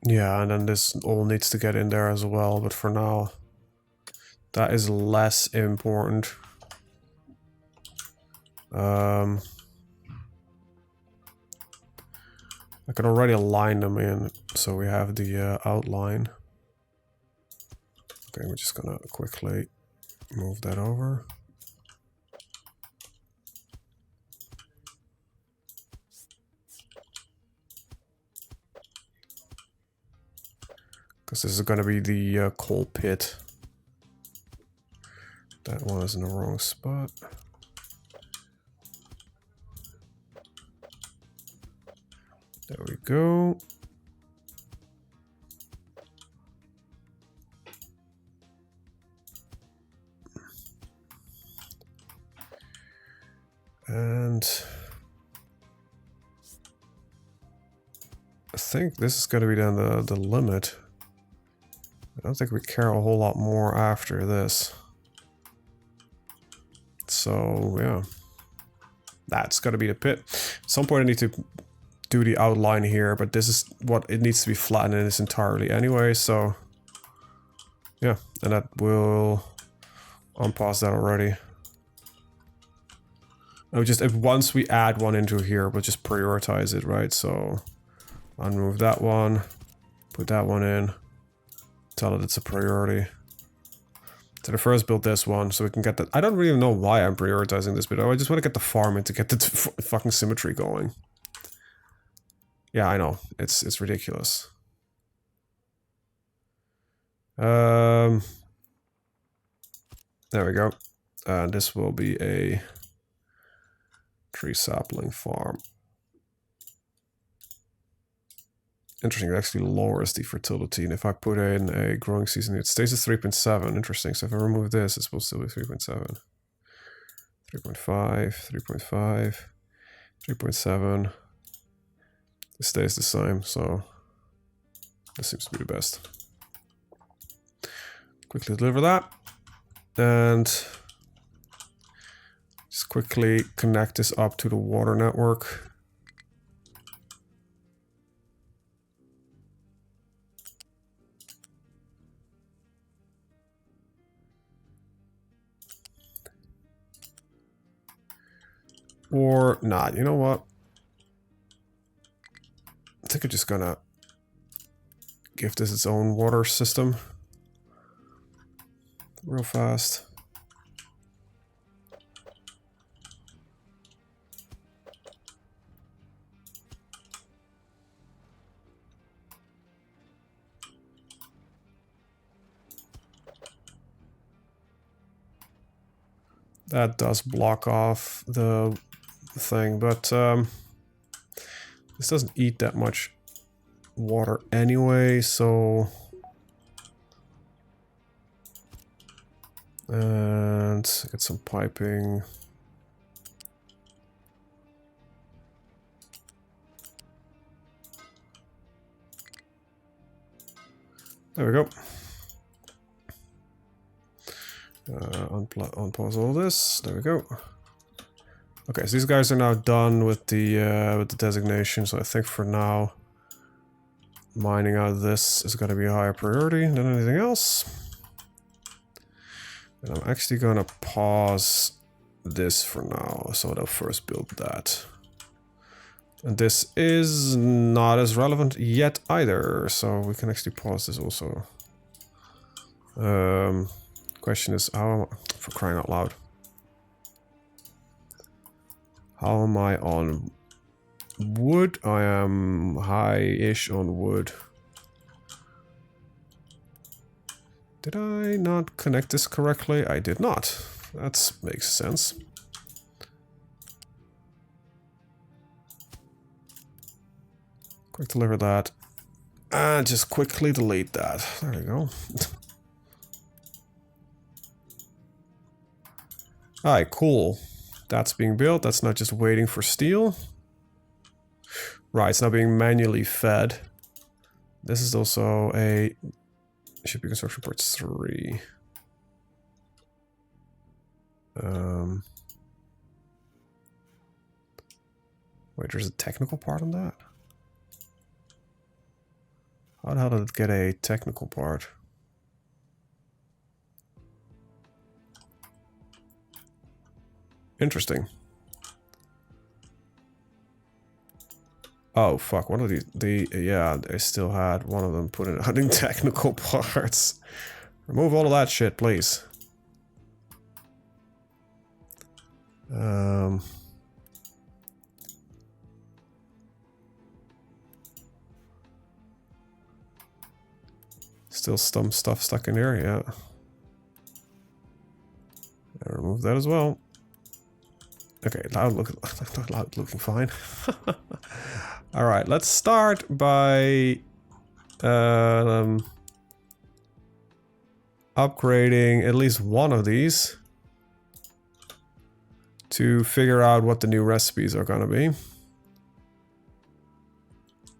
[SPEAKER 1] Yeah, and then this all needs to get in there as well, but for now, that is less important. I can already align them in, so we have the outline. Okay, we're just gonna quickly move that over. Because this is gonna be the coal pit. That one is in the wrong spot. There we go. And I think this is going to be then the limit. I don't think we care a whole lot more after this. So, yeah. That's got to be the pit. At some point I need to do the outline here, but this is what it needs to be flattened in its entirety anyway, so... Yeah, and that will unpause that already. Oh, just if once we add one into here, we'll just prioritize it, right? So unmove that one, put that one in, tell it it's a priority. So the first build this one, so we can get that. I don't really know why I'm prioritizing this bit. I just want to get the farm in to get the fucking symmetry going. Yeah, I know. It's ridiculous. There we go. This will be a tree sapling farm. Interesting, it actually lowers the fertility, and if I put in a growing season, it stays at 3.7. Interesting, so if I remove this, it will still be 3.7. 3.5, 3.5, 3.7. It stays the same, so this seems to be the best. Quickly deliver that, and just quickly connect this up to the water network. Or not, you know what? I think I'm just gonna give this its own water system real fast. That does block off the thing, but this doesn't eat that much water anyway, so... And get some piping. There we go. Unpause all this. There we go. Okay, so these guys are now done with the designation. So I think for now, mining out of this is going to be a higher priority than anything else. And I'm actually going to pause this for now, so they'll first build that. And this is not as relevant yet either, so we can actually pause this also. Question is, how, for crying out loud, how am I on wood? I am high-ish on wood. Did I not connect this correctly? I did not. That makes sense. Quick deliver that. And just quickly delete that. There we go. Alright, cool. That's being built. That's not just waiting for steel. Right, it's now being manually fed. This is also a... Should be construction parts 3. Wait, there's a technical part on that? How the hell did it get a technical part? Interesting. Oh fuck, one of these, yeah, they still had one of them put in hunting technical parts. Remove all of that shit, please. Still some stuff stuck in here, yeah. I'll remove that as well. Okay, loud looking fine. Alright, let's start by upgrading at least one of these to figure out what the new recipes are gonna be.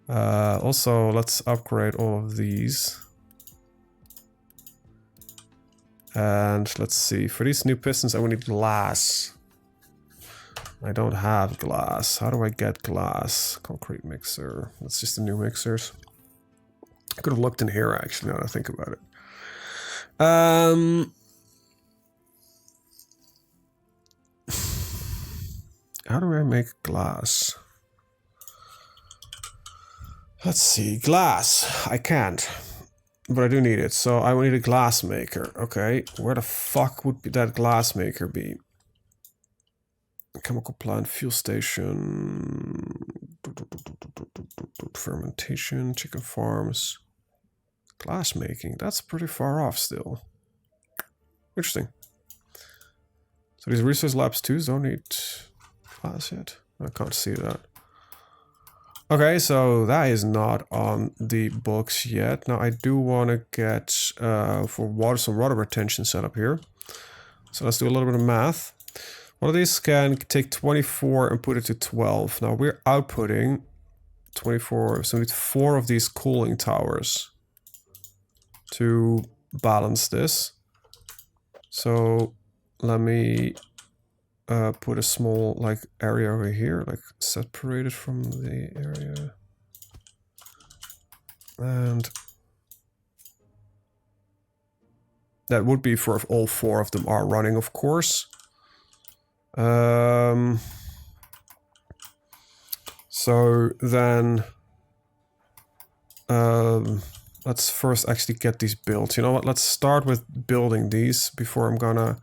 [SPEAKER 1] Also, let's upgrade all of these. And let's see, for these new pistons I will need glass. I don't have glass. How do I get glass? Concrete mixer. That's just the new mixers. I could have looked in here actually, now that I think about it. How do I make glass? Let's see, glass. I can't. But I do need it, so I will need a glass maker. Okay, where the fuck would that glass maker be? Chemical plant, fuel station, fermentation, chicken farms, glass making. That's pretty far off still. Interesting. So these resource labs too don't need glass yet. I can't see that. Okay, so that is not on the books yet. Now I do want to get for water some water retention set up here. So let's do a little bit of math. One of these can take 24 and put it to 12. Now we're outputting 24, so we need 4 of these cooling towers to balance this. So let me put a small like area over here, like separated from the area. And that would be for if all 4 of them are running, of course. So then let's first actually get these built. You know what, let's start with building these before I'm gonna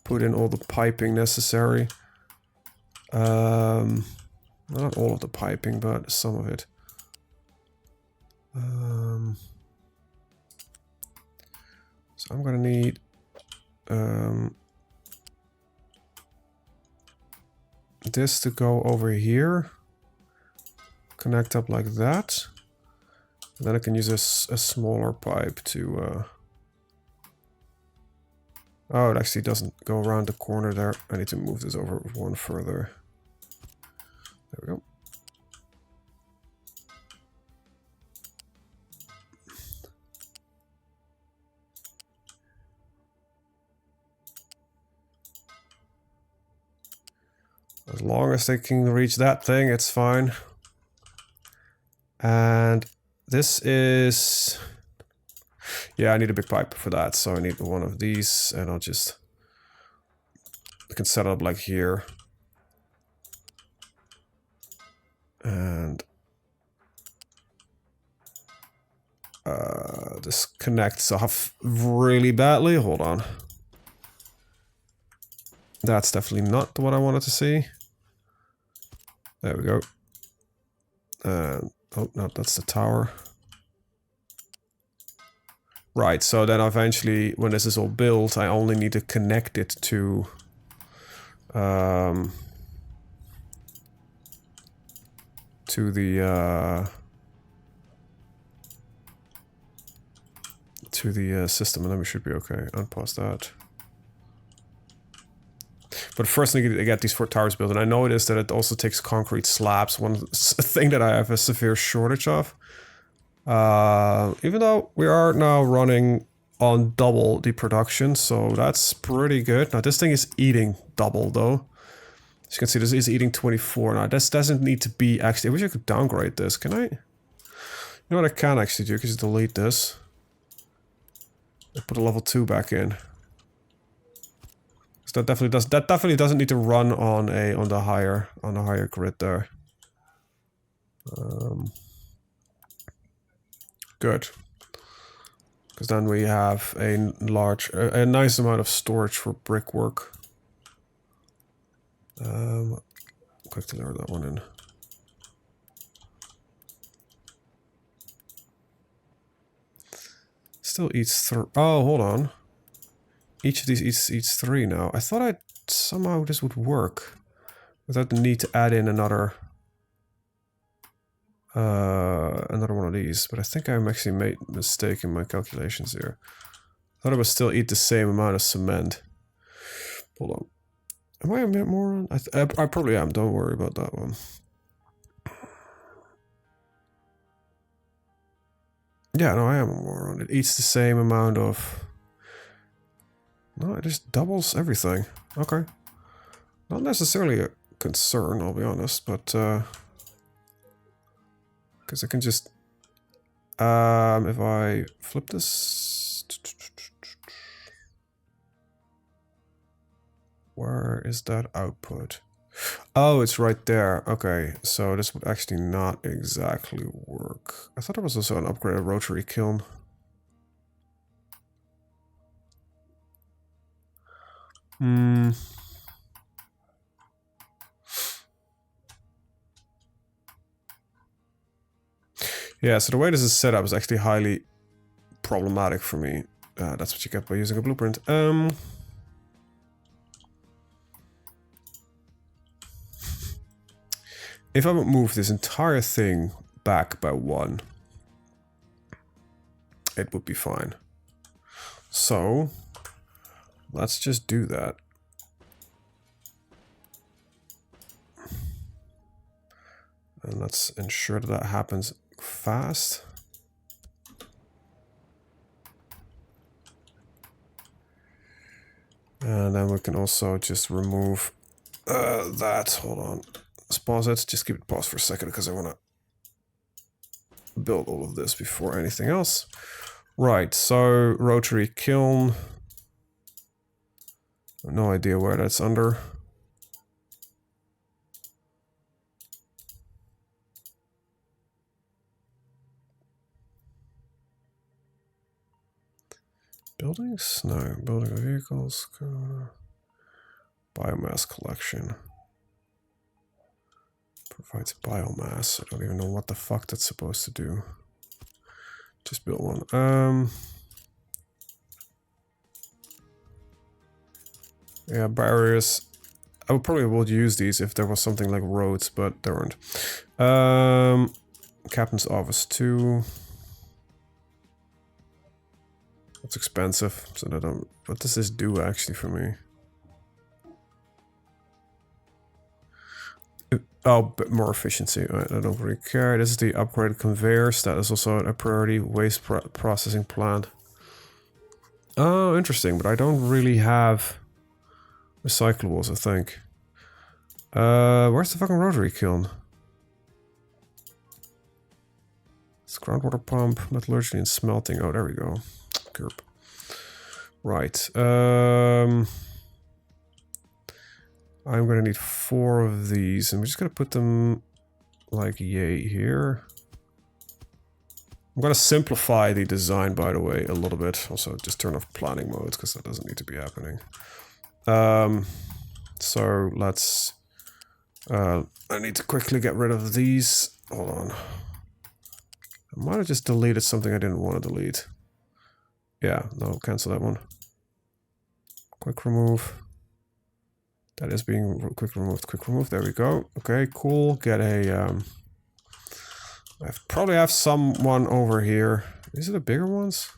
[SPEAKER 1] put in all the piping necessary. Not all of the piping, but some of it. So I'm gonna need this to go over here. Connect up like that. And then I can use a smaller pipe to... Oh, it actually doesn't go around the corner there. I need to move this over one further. There we go. As long as they can reach that thing, it's fine. And this is... Yeah, I need a big pipe for that, so I need one of these, and I can set it up like here. And... this connects off really badly. Hold on. That's definitely not what I wanted to see. There we go. Oh, no, that's the tower. Right, so then eventually, when this is all built, I only need to connect it to... the system, and then we should be okay. Unpause that. But first I need to get these 4 towers built, and I noticed that it also takes concrete slabs, one thing that I have a severe shortage of. Even though we are now running on double the production, so that's pretty good. Now this thing is eating double though. As you can see, this is eating 24. Now this doesn't need to be actually... I wish I could downgrade this, can I? You know what I can actually do? I can just delete this. I put a level 2 back in. That definitely doesn't need to run on the higher grid there. Good, because then we have a nice amount of storage for brickwork. Quickly lower that one in. Still eats oh, hold on. Each of these eats 3 now. I thought somehow this would work without the need to add in another one of these. But I think I actually made a mistake in my calculations here. I thought it would still eat the same amount of cement. Hold on. Am I a bit moron? I probably am. Don't worry about that one. Yeah, no, I am a moron. It eats the same amount of... No, it just doubles everything. Okay. Not necessarily a concern, I'll be honest, but because I can just if I flip this, where is that output? Oh, it's right there. Okay, so this would actually not exactly work. I thought there was also an upgraded rotary kiln. Yeah, so the way this is set up is actually highly problematic for me. That's what you get by using a blueprint. If I would move this entire thing back by 1, it would be fine. So, let's just do that. And let's ensure that that happens fast. And then we can also just remove that. Hold on. Let's pause it. Just keep it paused for a second because I want to build all of this before anything else. Right, so rotary kiln. No idea where that's under. Buildings? No. Building vehicles. Biomass collection. Provides biomass. I don't even know what the fuck that's supposed to do. Just build one. Yeah, barriers. I probably would use these if there was something like roads, but there aren't. Captain's office 2. That's expensive, so I don't... What does this do actually for me? Oh, but more efficiency. I don't really care. This is the upgraded conveyors. That is also a priority waste processing plant. Oh, interesting, but I don't really have recyclables, I think. Where's the fucking rotary kiln? It's groundwater pump, metallurgy and smelting. Oh, there we go. Gerp. Right. I'm gonna need 4 of these, and we're just gonna put them like yay here. I'm gonna simplify the design, by the way, a little bit. Also, just turn off planning mode, because that doesn't need to be happening. So let's... I need to quickly get rid of these. Hold on. I might have just deleted something I didn't want to delete. Yeah, no, cancel that one. Quick remove. That is being quick removed. Quick remove. There we go. Okay, cool. Get a... I probably have someone over here. These are the bigger ones?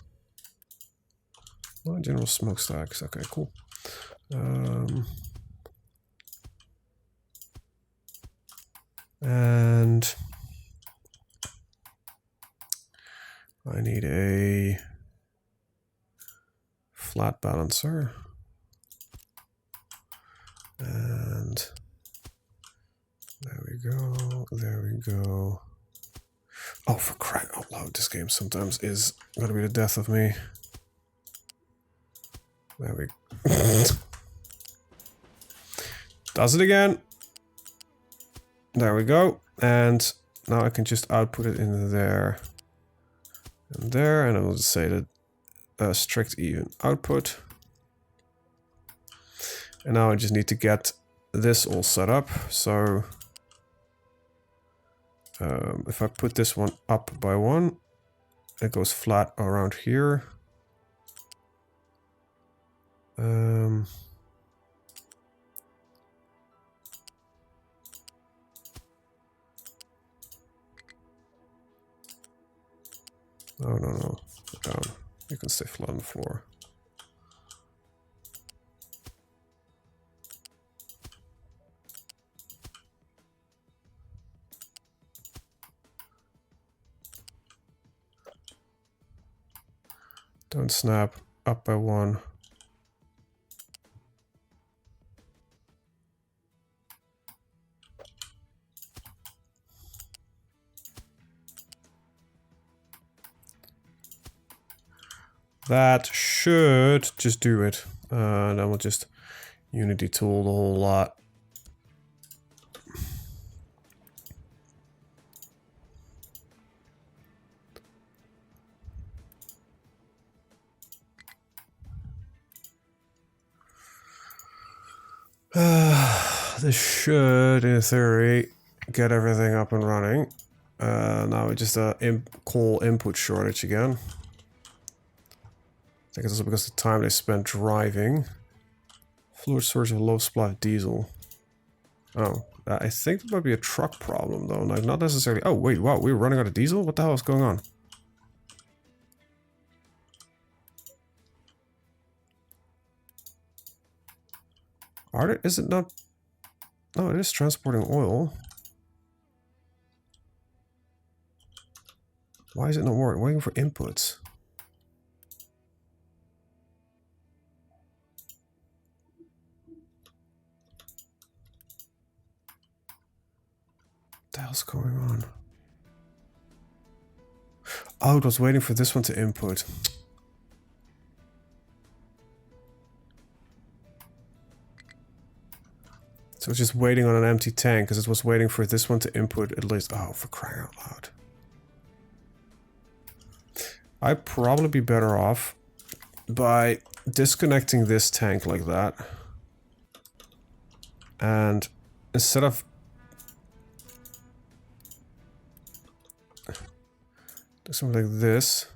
[SPEAKER 1] Oh, general smokestacks. Okay, cool. And I need a flat balancer. And there we go. There we go. Oh, for crying out loud, this game sometimes is gonna be the death of me. There we go. Does it again. There we go. And now I can just output it in there. And there, and I will just say that strict even output. And now I just need to get this all set up. So if I put this one up by 1, it goes flat around here. Oh, no. Down. You can stay flat on the floor. Don't snap. Up by 1. That should just do it. And then we'll just Unity tool the whole lot. This should, in theory, get everything up and running. Now we just call input shortage again. I think it's also because of the time they spent driving. Fluid source of low supply diesel. Oh, I think that might be a truck problem though. Like not necessarily. Oh wait, wow, we were running out of diesel. What the hell is going on? Is it not? No, it is transporting oil. Why is it not working? Waiting for inputs. What the hell's going on? Oh, it was waiting for this one to input. So it's just waiting on an empty tank because it was waiting for this one to input at least. Oh, for crying out loud. I'd probably be better off by disconnecting this tank like that. And instead of do something like this,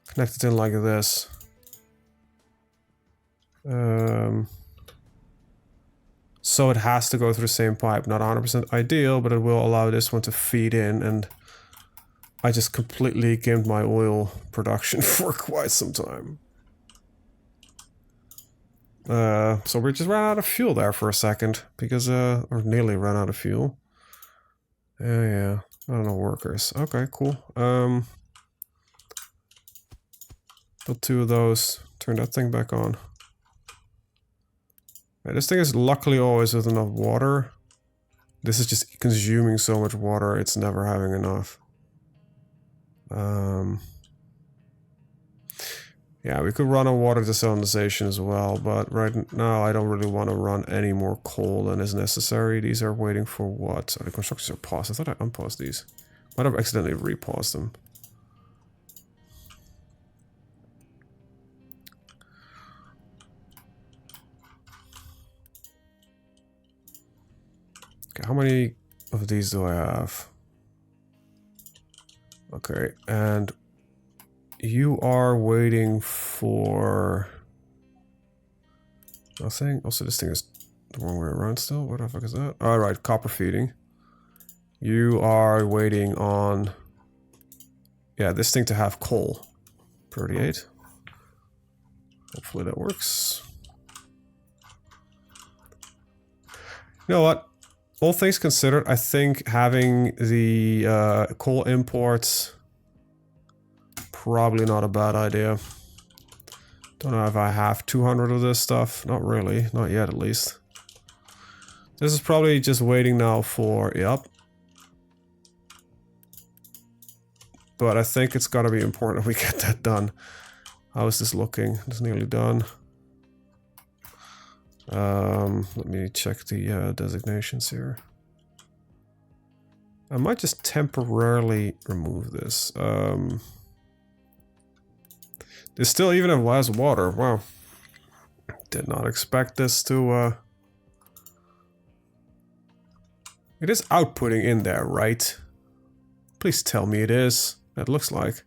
[SPEAKER 1] connect it in like this. Also, it has to go through the same pipe. Not 100% ideal, but it will allow this one to feed in, and I just completely gimped my oil production for quite some time. So we just ran out of fuel there for a second, because, or nearly ran out of fuel. Yeah, I don't know, workers. Okay, cool. Put 2 of those, turn that thing back on. Right, this thing is luckily always with enough water. This is just consuming so much water, it's never having enough. Yeah, we could run a water desalinization as well, but right now I don't really want to run any more coal than is necessary. These are waiting for what? Oh, the constructions are paused. I thought I unpaused these. Might have accidentally repaused them. Okay, how many of these do I have? Okay, and you are waiting for nothing. Also, this thing is the wrong way around still. What the fuck is that? Alright, copper feeding. You are waiting on, yeah, this thing to have coal. 38. Hopefully that works. You know what? All things considered, I think having the coal imports probably not a bad idea. Don't know if I have 200 of this stuff. Not really. Not yet, at least. This is probably just waiting now for... Yep. But I think it's gotta be important we get that done. How is this looking? It's nearly done. Let me check the designations here. I might just temporarily remove this. They still even have less water. Wow. Did not expect this to... It is outputting in there, right? Please tell me it is. It looks like.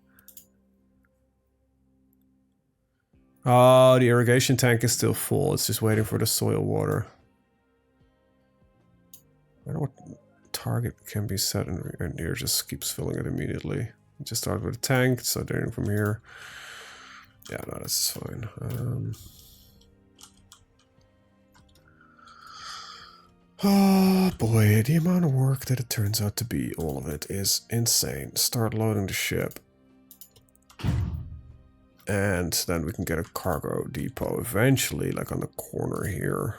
[SPEAKER 1] Oh, the irrigation tank is still full. It's just waiting for the soil water. I don't know what target can be set, and here just keeps filling it immediately. Just start with a tank, so they're in from here. Yeah, no, that's fine. Oh boy, the amount of work that it turns out to be, all of it, is insane. Start loading the ship. And then we can get a cargo depot eventually, like on the corner here.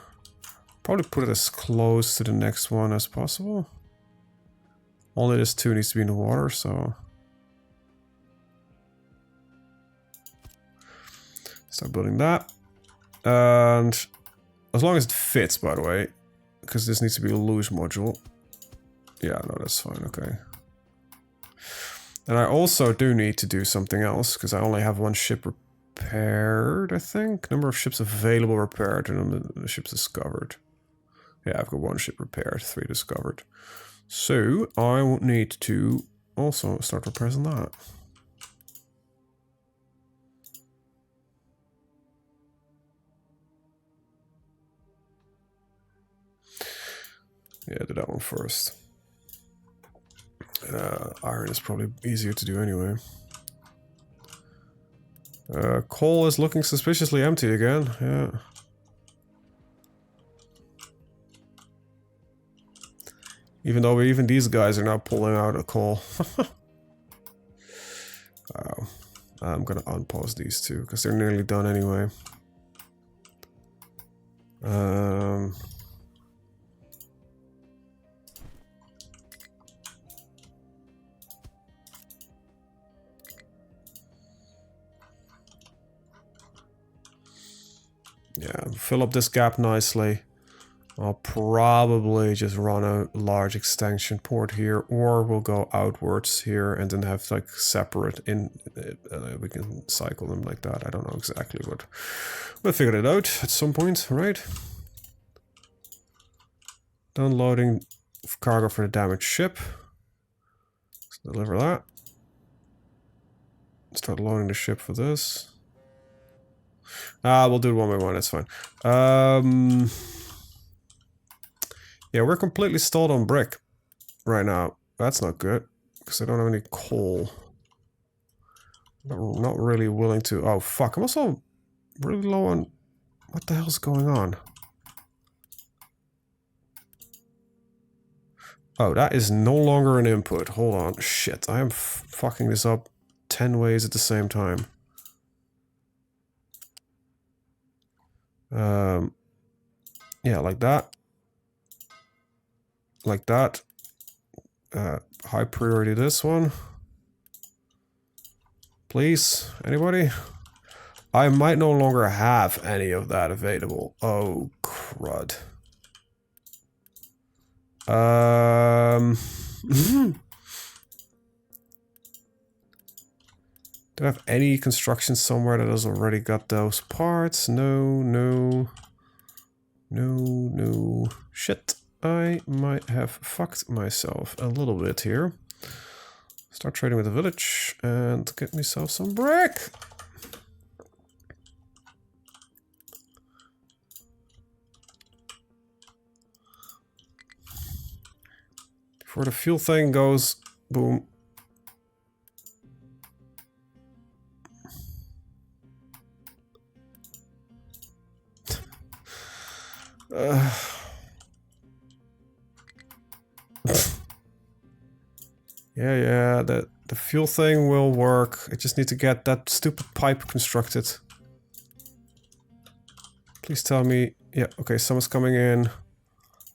[SPEAKER 1] Probably put it as close to the next one as possible. Only this 2 needs to be in the water, so... Start building that. And as long as it fits, by the way, because this needs to be a loose module. Yeah, no, that's fine, okay. And I also do need to do something else, because I only have 1 ship repaired, I think. Number of ships available repaired, and number of ships discovered. Yeah, I've got 1 ship repaired, 3 discovered. So, I will need to also start repairs on that. Yeah, do that one first. Iron is probably easier to do anyway. Coal is looking suspiciously empty again, yeah. Even though even these guys are now pulling out a coal. Wow. I'm gonna unpause these 2, because they're nearly done anyway. Yeah, fill up this gap nicely. I'll probably just run a large extension port here, or we'll go outwards here and then have like separate in. We can cycle them like that. I don't know exactly, but we'll figure it out at some point, right? Done loading cargo for the damaged ship. Let's deliver that. Start loading the ship for this. We'll do it one by one, that's fine. Yeah, we're completely stalled on brick right now. That's not good, because I don't have any coal. Not really willing to... Oh, fuck. I'm also really low on... What the hell's going on? Oh, that is no longer an input. Hold on. Shit, I am fucking this up 10 ways at the same time. Yeah, like that. Like that. High priority this one. Please, anybody? I might no longer have any of that available. Oh, crud. Do I have any construction somewhere that has already got those parts? No, no. No, no. Shit. I might have fucked myself a little bit here. Start trading with the village and get myself some brick. Before the fuel thing goes, boom. Yeah, the fuel thing will work. I just need to get that stupid pipe constructed. Please tell me... Yeah, okay, someone's coming in.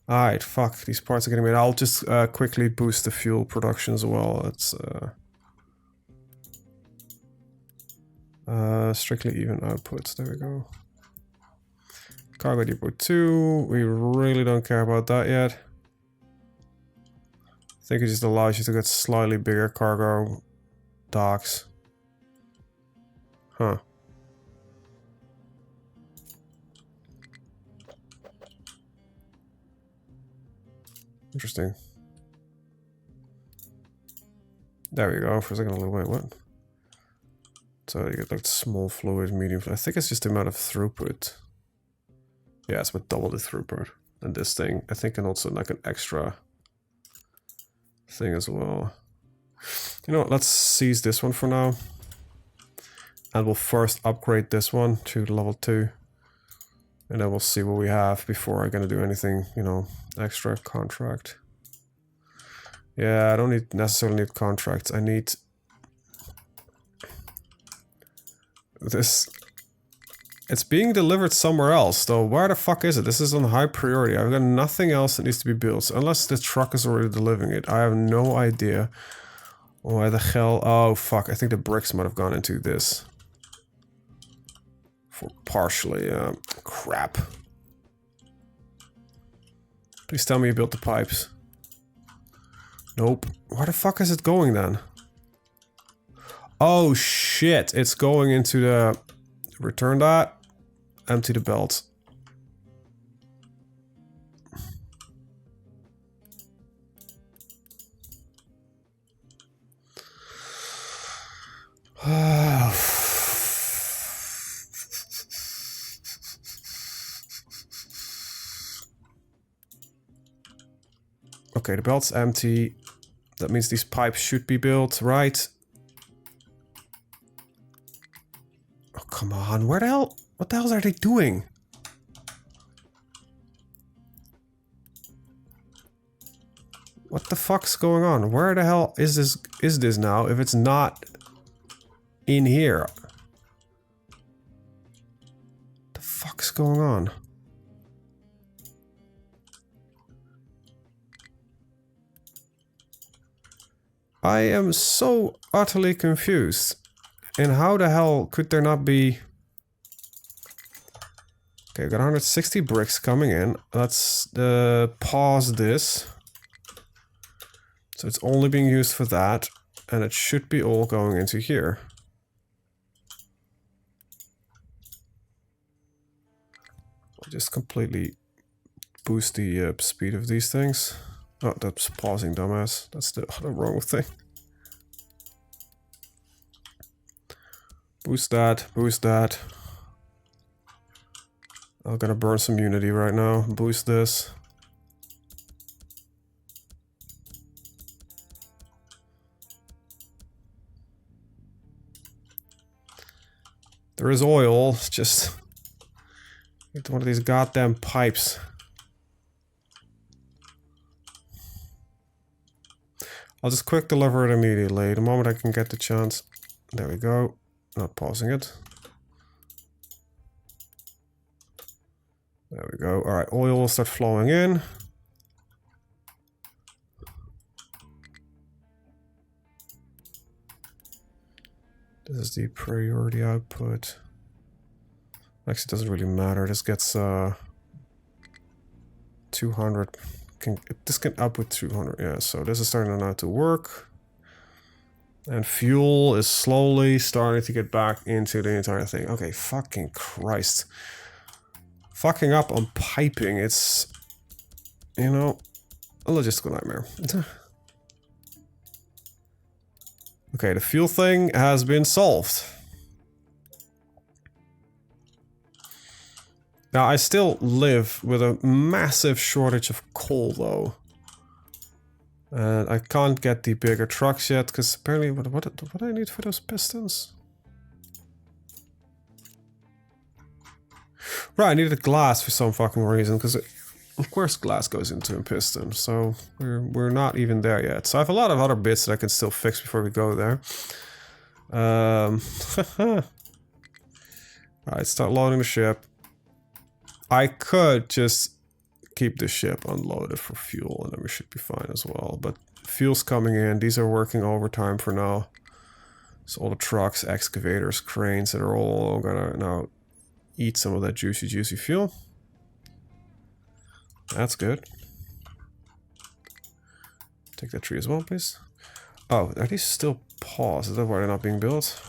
[SPEAKER 1] Alright, fuck, these parts are getting made. I'll just quickly boost the fuel production as well. It's strictly even outputs. There we go. Cargo depot 2. We really don't care about that yet. I think it just allows you to get slightly bigger cargo docks. Huh. Interesting. There we go. For a second, wait, what? So you get like small fluid, medium fluid. I think it's just the amount of throughput. Yeah, it's with double the throughput. And this thing, I think, can also like an extra thing as well. You know what, let's seize this one for now. And we'll first upgrade this one to level 2. And then we'll see what we have before I'm gonna do anything, you know, extra contract. Yeah, I don't necessarily need contracts. I need this. It's being delivered somewhere else, though. Where the fuck is it? This is on high priority. I've got nothing else that needs to be built. So unless the truck is already delivering it, I have no idea why the hell. Oh fuck! I think the bricks might have gone into this. For partially, crap. Please tell me you built the pipes. Nope. Where the fuck is it going then? Oh shit! It's going into the... Return that. Empty the belt. Okay, the belt's empty. That means these pipes should be built, right? Oh, come on. Where the hell? What the hell are they doing? What the fuck's going on? Where the hell is this now if it's not in here? What the fuck's going on? I am so utterly confused. And how the hell could there not be... Okay, we've got 160 bricks coming in. Let's pause this. So it's only being used for that. And it should be all going into here. I'll just completely boost the speed of these things. Oh, that's pausing, dumbass. That's the wrong thing. Boost that, boost that. I'm gonna burn some unity right now. Boost this. There is oil, it's just... Get one of these goddamn pipes. I'll just quick deliver it immediately. The moment I can get the chance. There we go. Not pausing it. There we go. Alright, oil will start flowing in. This is the priority output. Actually, it doesn't really matter. This gets 200. This can output 200. Yeah, so this is starting now to work. And fuel is slowly starting to get back into the entire thing. Okay, fucking Christ. Fucking up on piping, it's, you know, a logistical nightmare. Okay, the fuel thing has been solved. Now, I still live with a massive shortage of coal, though. And I can't get the bigger trucks yet, because apparently, what do I need for those pistons? Right, I needed glass for some fucking reason, because of course glass goes into a piston, so we're not even there yet. So I have a lot of other bits that I can still fix before we go there. Alright, start loading the ship. I could just keep the ship unloaded for fuel, and then we should be fine as well. But fuel's coming in. These are working overtime for now. So all the trucks, excavators, cranes, that are all gonna now eat some of that juicy fuel. That's good. Take that tree as well, please. Oh, are these still paused? Is that why they're not being built?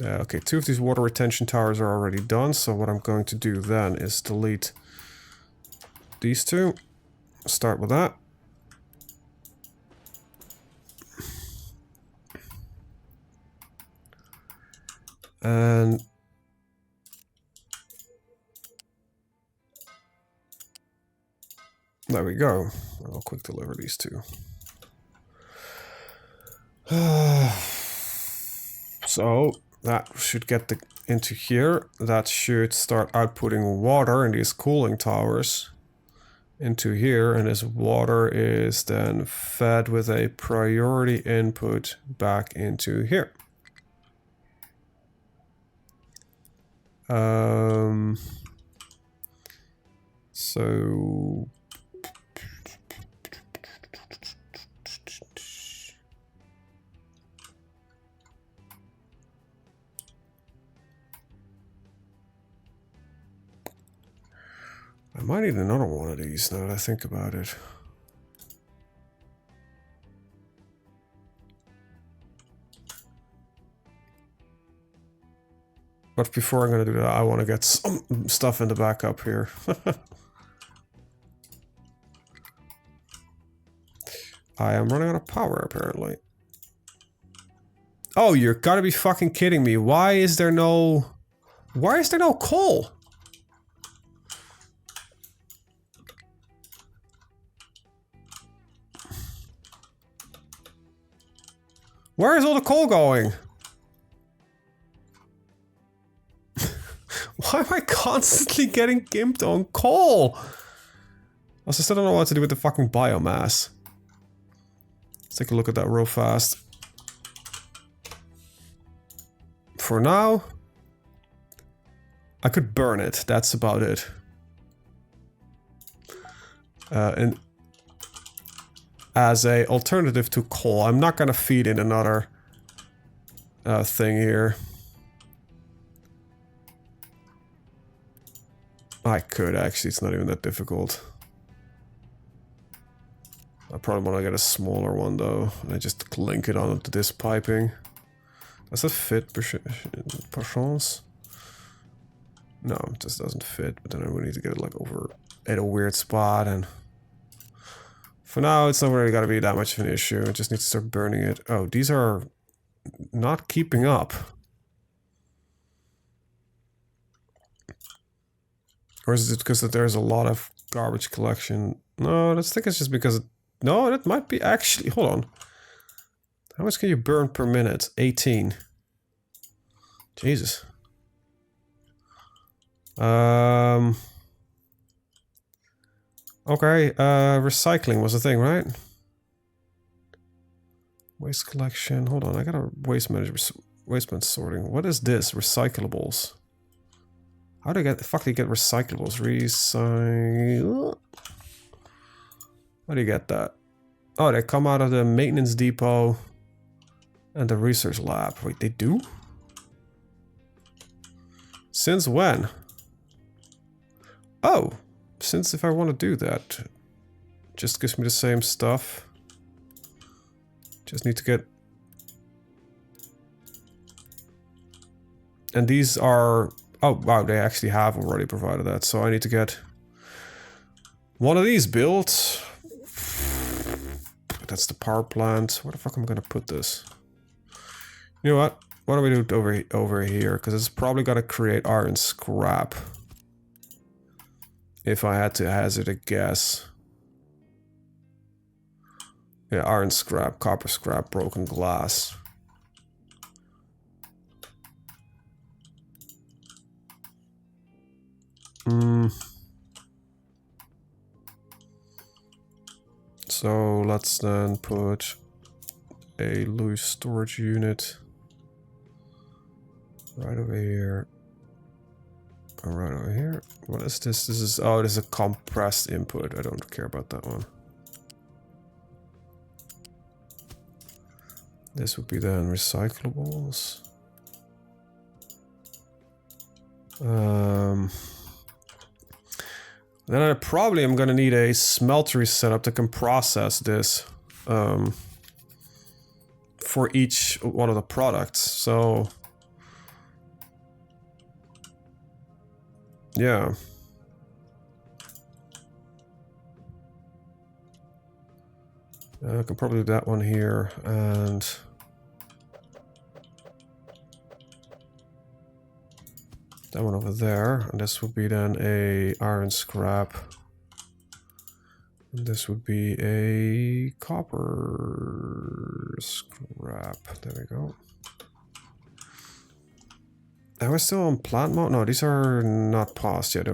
[SPEAKER 1] Okay, 2 of these water retention towers are already done, so what I'm going to do then is delete these 2. Start with that. And there we go. I'll quick deliver these 2. So that should get into here. That should start outputting water in these cooling towers into here, and this water is then fed with a priority input back into here. So I might need another one of these now that I think about it. But before I'm going to do that, I want to get some stuff in the backup here. I am running out of power, apparently. Oh, you're gotta be fucking kidding me. Why is there no coal? Where is all the coal going? Why am I constantly getting gimped on coal? I still don't know what to do with the fucking biomass. Let's take a look at that real fast. For now, I could burn it. That's about it. And as a alternative to coal, I'm not gonna feed in another thing here. I could actually, it's not even that difficult. I probably want to get a smaller one though, and I just link it onto this piping. Does that fit per chance? No, it just doesn't fit, but then I would need to get it like over at a weird spot, and for now it's not really gotta be that much of an issue. I just need to start burning it. Oh, these are not keeping up. Or is it because that there's a lot of garbage collection? No, I think it's just because... No, that might be actually... Hold on. How much can you burn per minute? 18. Jesus. Okay, recycling was the thing, right? Waste collection. Hold on, I got a waste management sorting. What is this? Recyclables. How do I get the fuck do you get recyclables? Recycle. How do you get that? Oh, they come out of the maintenance depot and the research lab. Wait, they do? Since when? Oh, since if I want to do that. Just gives me the same stuff. Just need to get... And these are... Oh, wow, they actually have already provided that. So I need to get one of these built. That's the power plant. Where the fuck am I gonna put this? You know what? What do we do over here? Because it's probably gonna create iron scrap. If I had to hazard a guess. Yeah, iron scrap, copper scrap, broken glass. So let's then put a loose storage unit right over here. Right over here. What is this? This is... Oh, this is a compressed input. I don't care about that one. This would be then recyclables. Then I probably am gonna need a smeltery setup that can process this for each one of the products. So yeah. I can probably do that one here and that one over there, and this would be then a iron scrap. And this would be a copper scrap. There we go. Are we still on plant mode? No, these are not paused yet.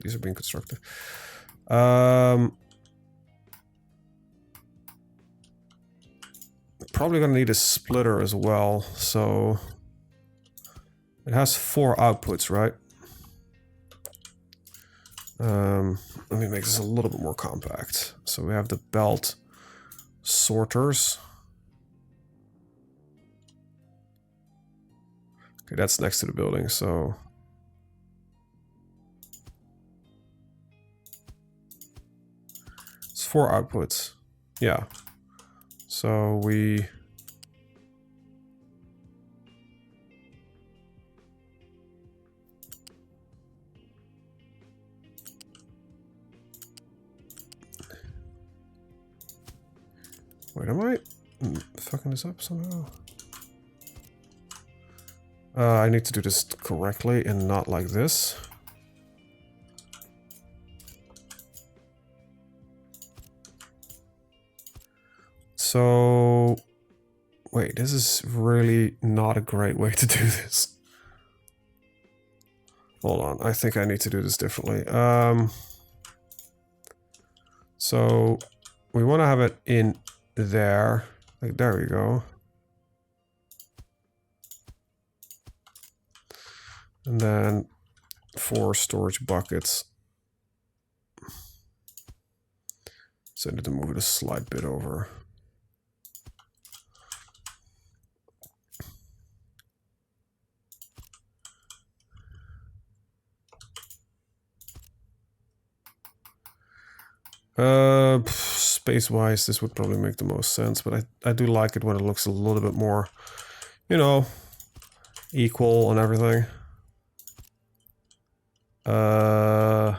[SPEAKER 1] These are being constructed. Probably gonna need a splitter as well. So it has 4 outputs, right? Let me make this a little bit more compact. So we have the belt sorters. Okay, that's next to the building, so... It's 4 outputs. Yeah. So we... Wait, am I fucking this up somehow? I need to do this correctly and not like this. So... Wait, this is really not a great way to do this. Hold on, I think I need to do this differently. So we want to have it in there. Like, there we go. And then 4 storage buckets. So I need to move it a slight bit over. Space-wise, this would probably make the most sense, but I do like it when it looks a little bit more, you know, equal and everything. Go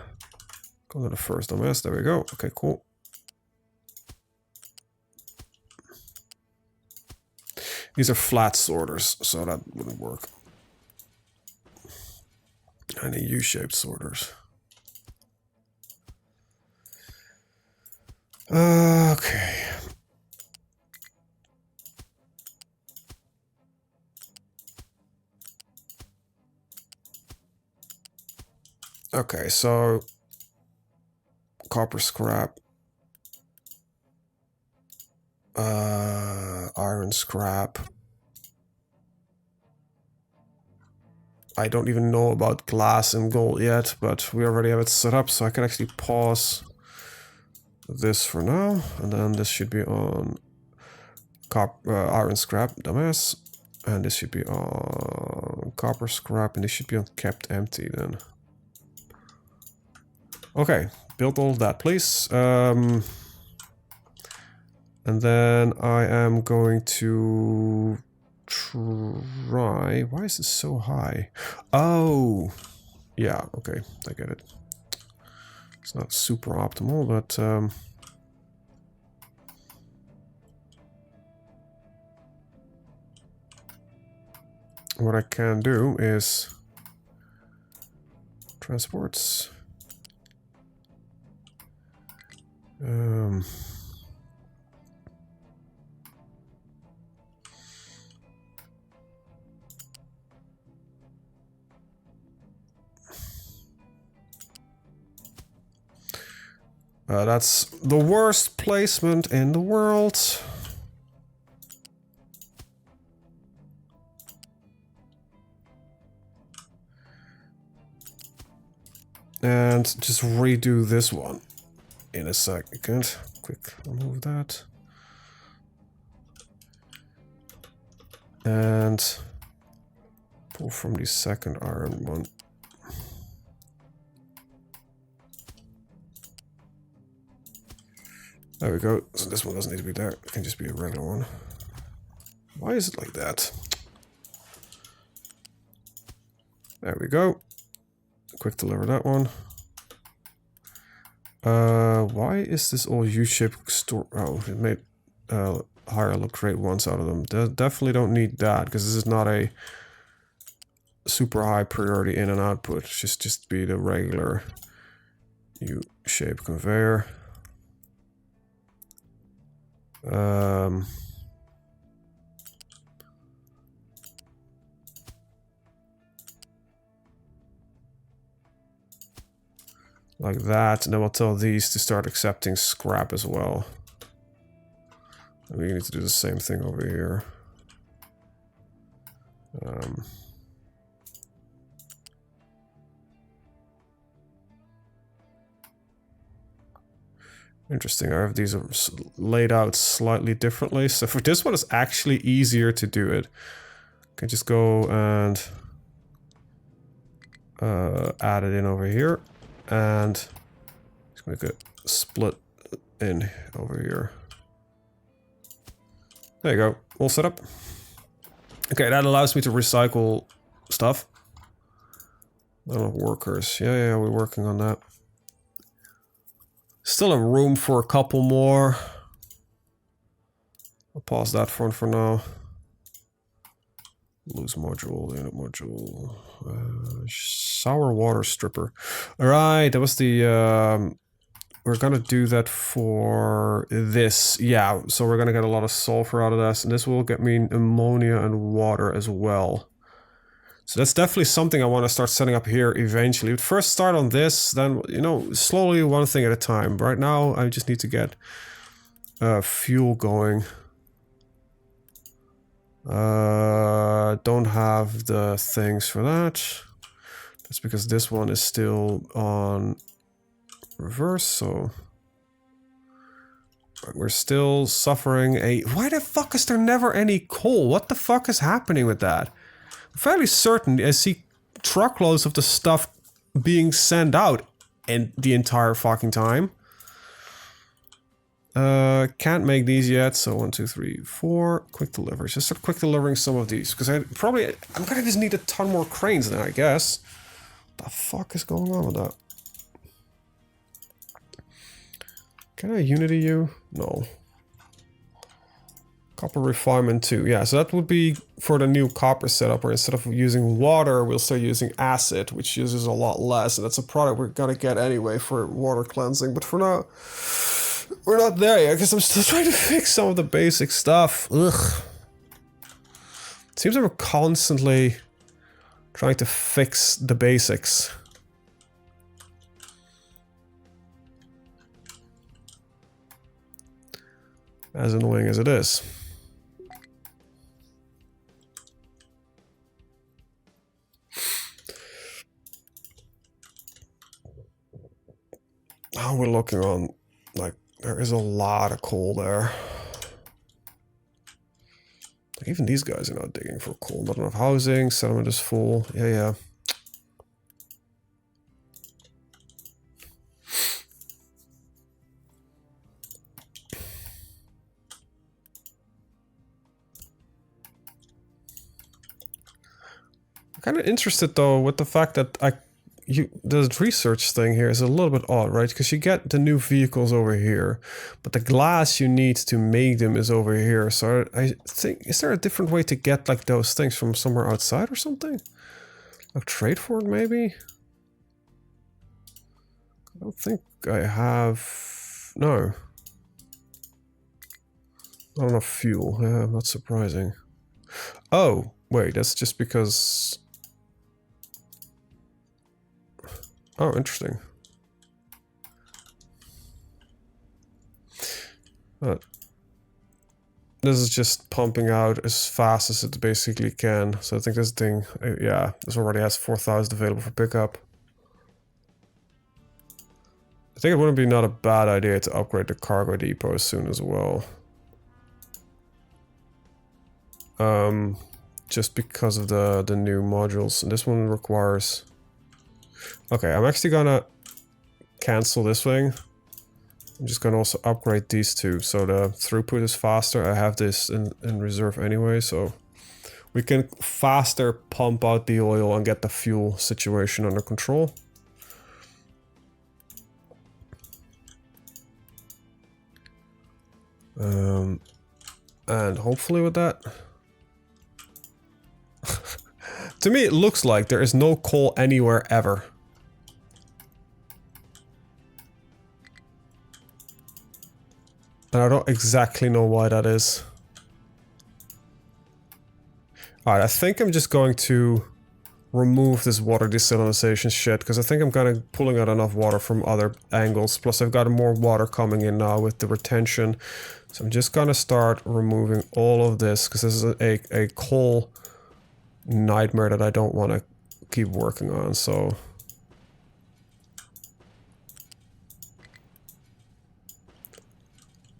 [SPEAKER 1] to the first MS, there we go. Okay, cool. These are flat sorters, so that wouldn't work. I need U-shaped sorters. Okay. Okay, so copper scrap, iron scrap. I don't even know about glass and gold yet, but we already have it set up, so I can actually pause this for now, and then this should be on iron scrap, dumbass, and this should be on copper scrap, and this should be on kept empty then. Okay, build all of that, please. And then I am going to try... Why is this so high? Oh, yeah, okay, I get it. It's not super optimal, but... what I can do is... transports... that's the worst placement in the world. And just redo this one in a second. Quick, remove that. And pull from the second iron one. There we go. So this one doesn't need to be there. It can just be a regular one. Why is it like that? There we go. Quick deliver that one. Why is this all U-shaped store? Oh, it made higher look great ones out of them. Definitely don't need that, because this is not a super high priority in and output. Just be the regular U-shaped conveyor. Like that, and then we'll tell these to start accepting scrap as well. And we need to do the same thing over here. Interesting, I have these laid out slightly differently. So for this one, it's actually easier to do it. I can just go and add it in over here. And just make a split in over here. There you go, all set up. Okay, that allows me to recycle stuff. Workers, yeah, we're working on that. Still have room for a couple more. I'll pause that for now. Lose module, unit module. Sour water stripper. Alright, that was the... we're gonna do that for this. Yeah, so we're gonna get a lot of sulfur out of this. And this will get me ammonia and water as well. So that's definitely something I want to start setting up here eventually. But first start on this, then, you know, slowly one thing at a time. Right now, I just need to get fuel going. Don't have the things for that. That's because this one is still on reverse, so... we're still suffering a... Why the fuck is there never any coal? What the fuck is happening with that? I'm fairly certain I see truckloads of the stuff being sent out in the entire fucking time. Can't make these yet, so 1, 2, 3, 4. Quick deliveries. Just start quick delivering some of these, because I'm gonna just need a ton more cranes then, I guess. What the fuck is going on with that? Can I unity you? No. Copper refinement 2. Yeah, so that would be for the new copper setup, where instead of using water, we'll start using acid, which uses a lot less. And that's a product we're gonna get anyway for water cleansing. But for now, We're not there yet, because I'm still trying to fix some of the basic stuff. Ugh. It seems like we're constantly trying to fix the basics. As annoying as it is. Now we're looking on, like, there is a lot of coal there. Like, even these guys are not digging for coal. Not enough housing, settlement is full. Yeah. I'm kind of interested though with the fact that the research thing here is a little bit odd, right? Because you get the new vehicles over here, but the glass you need to make them is over here. So I think, is there a different way to get like those things from somewhere outside or something? Like trade for it maybe? I don't think I have... No. Not enough fuel. Yeah, not surprising. Oh, wait, that's just because... Oh, interesting. This is just pumping out as fast as it basically can. So I think this thing, yeah, this already has 4,000 available for pickup. I think it wouldn't be not a bad idea to upgrade the cargo depot soon as well. Just because of the new modules. And this one requires... Okay, I'm actually gonna cancel this thing. I'm just gonna also upgrade these two, so the throughput is faster. I have this in reserve anyway, so we can faster pump out the oil and get the fuel situation under control. And hopefully with that... To me, it looks like there is no coal anywhere ever. And I don't exactly know why that is. Alright, I think I'm just going to remove this water desalination shit, because I think I'm kind of pulling out enough water from other angles. Plus I've got more water coming in now with the retention. So I'm just gonna start removing all of this, because this is a coal nightmare that I don't want to keep working on, so...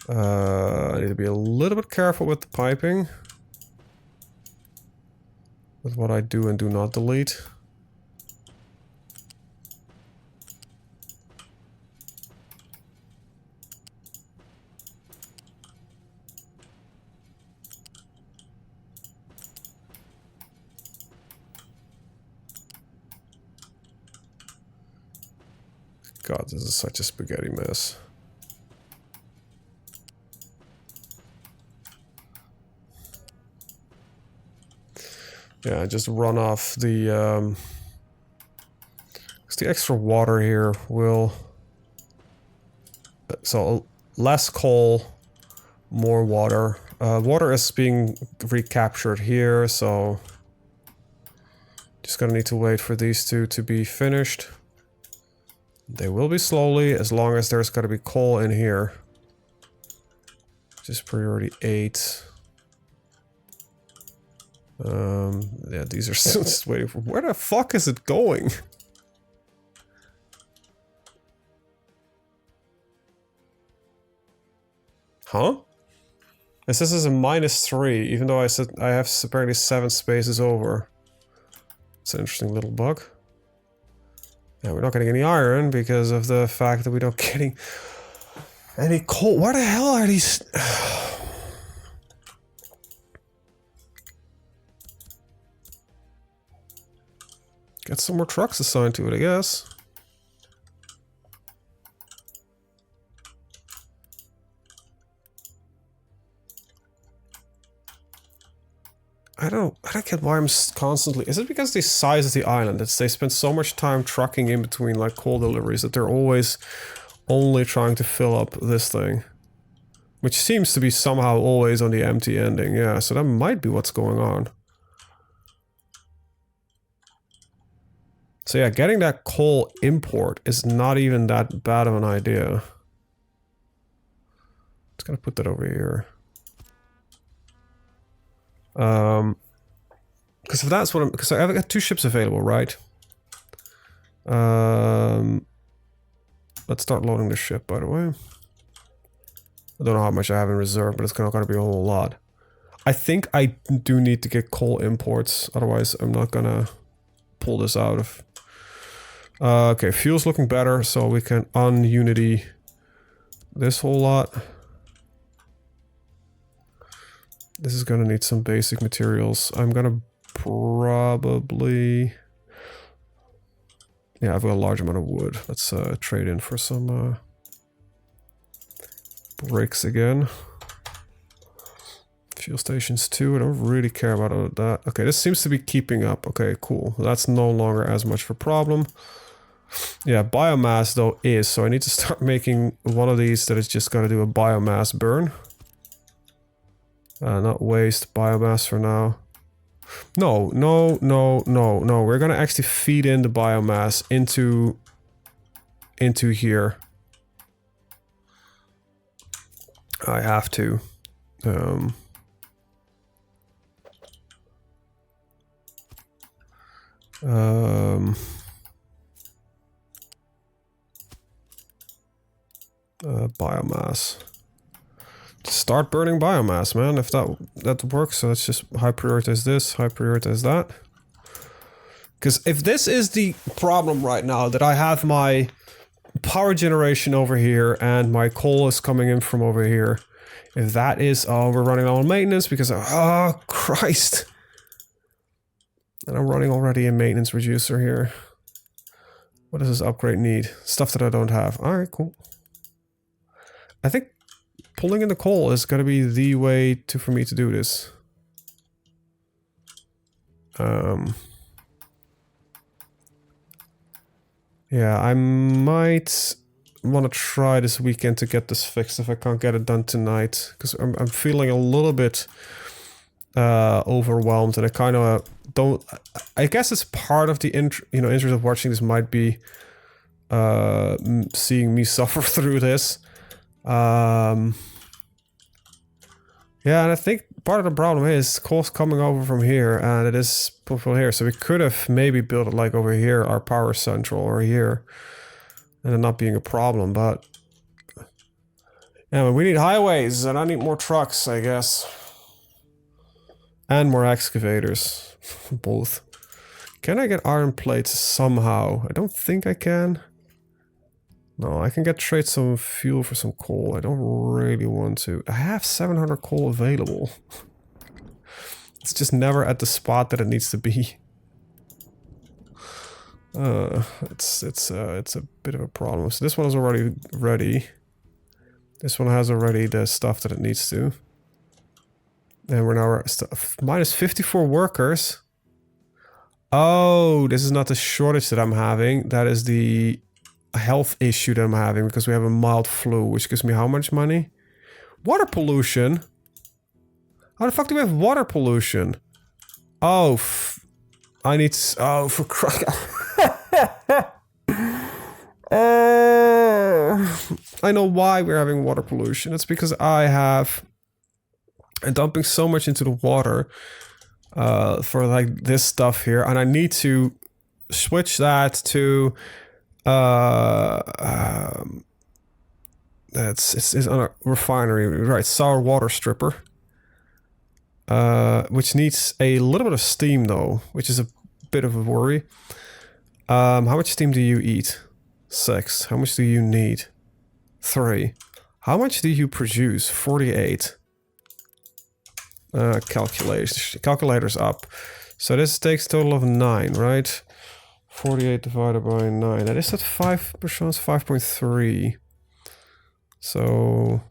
[SPEAKER 1] I need to be a little bit careful with the piping. With what I do and do not delete. God, this is such a spaghetti mess. Yeah, just run off the, the extra water here will... So, less coal, more water. Water is being recaptured here, so... Just gonna need to wait for these two to be finished. They will be slowly, as long as there's gotta be coal in here. Just priority 8. Yeah, these are still just waiting for... Where the fuck is it going? Huh? It says it's a -3, even though I said I have apparently 7 spaces over. It's an interesting little bug. Yeah, we're not getting any iron because of the fact that we're not getting any coal. Where the hell are these... Get some more trucks assigned to it, I guess. I don't get why I'm constantly... Is it because the size of the island? They spend so much time trucking in between like coal deliveries that they're always only trying to fill up this thing. Which seems to be somehow always on the empty ending. Yeah, so that might be what's going on. So yeah, getting that coal import is not even that bad of an idea. Just gonna put that over here. Because if that's what I'm... Because I've got 2 ships available, right? Let's start loading the ship, by the way. I don't know how much I have in reserve, but it's not gonna be a whole lot. I think I do need to get coal imports, otherwise I'm not gonna pull this out of... okay, fuel's looking better, so we can ununity this whole lot. This is gonna need some basic materials. I'm gonna probably... Yeah, I've got a large amount of wood. Let's trade in for some bricks again. Fuel stations too. I don't really care about all of that. Okay, this seems to be keeping up. Okay, cool. That's no longer as much of a problem. Yeah, biomass though is. So I need to start making one of these that is just gonna do a biomass burn. Not waste biomass for now. No. We're gonna actually feed in the biomass into here. I have to. Biomass. Start burning biomass, man. If that works, so let's just high prioritize this, high prioritize that. Because if this is the problem right now, that I have my power generation over here and my coal is coming in from over here. If that is, oh, we're running on maintenance because, oh, Christ. And I'm running already a maintenance reducer here. What does this upgrade need? Stuff that I don't have. All right, cool. I think pulling in the coal is going to be the way for me to do this. Yeah, I might want to try this weekend to get this fixed if I can't get it done tonight. Because I'm feeling a little bit overwhelmed, and I kind of don't... I guess it's part of the interest of watching this might be seeing me suffer through this. Yeah, and I think part of the problem is coal's coming over from here, and it is put from here. So we could have maybe built it like over here, our power central, or here, and it not being a problem. But yeah, we need highways, and I need more trucks, I guess, and more excavators, both. Can I get iron plates somehow? I don't think I can. No, I can trade some fuel for some coal. I don't really want to. I have 700 coal available. It's just never at the spot that it needs to be. It's a bit of a problem. So this one is already ready. This one has already the stuff that it needs to. And we're now minus 54 workers. Oh, this is not the shortage that I'm having. That is the health issue that I'm having because we have a mild flu, which gives me how much money? Water pollution? How the fuck do we have water pollution? Oh, I need... Oh, for crying... I know why we're having water pollution. It's because I have... I'm dumping so much into the water for like this stuff here, and I need to switch that to... it's on a refinery, right? Sour water stripper, which needs a little bit of steam though, which is a bit of a worry. How much steam do you eat? 6. How much do you need? 3. How much do you produce? 48. Calculators up. So this takes a total of 9, right? 48 divided by 9. That is at 5%, 5.3. So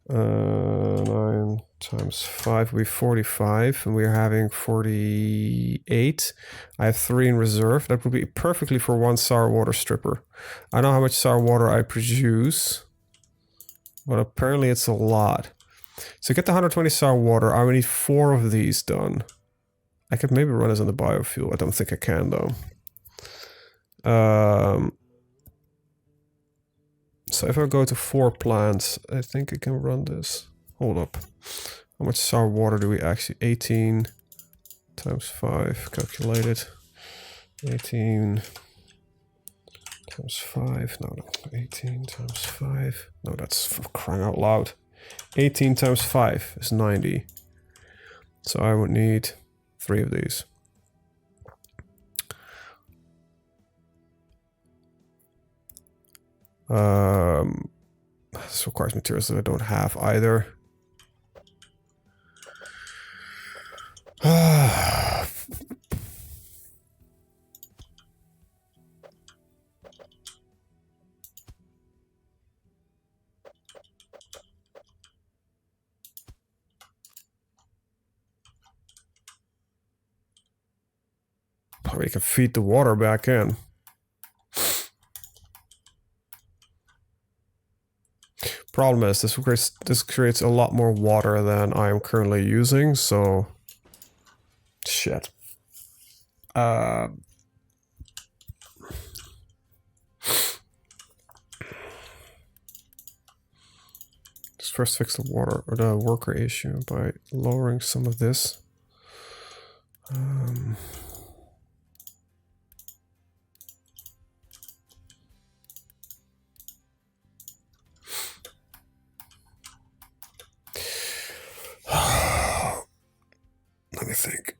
[SPEAKER 1] 9 times 5 will be 45, and we're having 48. I have 3 in reserve. That would be perfectly for 1 sour water stripper. I know how much sour water I produce, but apparently it's a lot. So get the 120 sour water. I will need 4 of these done. I could maybe run this on the biofuel. I don't think I can, though. So if I go to 4 plants, I think I can run this. Hold up. How much sour water do we actually... 18 times 5. Calculate it. 18 times 5. No, 18 times 5. No, that's for crying out loud. 18 times 5 is 90. So I would need 3 of these. This requires materials that I don't have either. Probably can feed the water back in. Problem is, this creates a lot more water than I am currently using, so... Shit. Let's first fix the water, or the worker issue by lowering some of this. Let me think.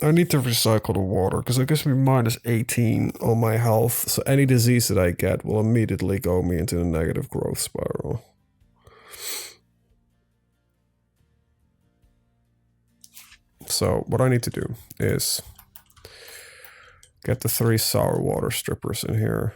[SPEAKER 1] I need to recycle the water, because I guess we're minus 18 on my health, so any disease that I get will immediately go me into the negative growth spiral. So what I need to do is get the 3 sour water strippers in here.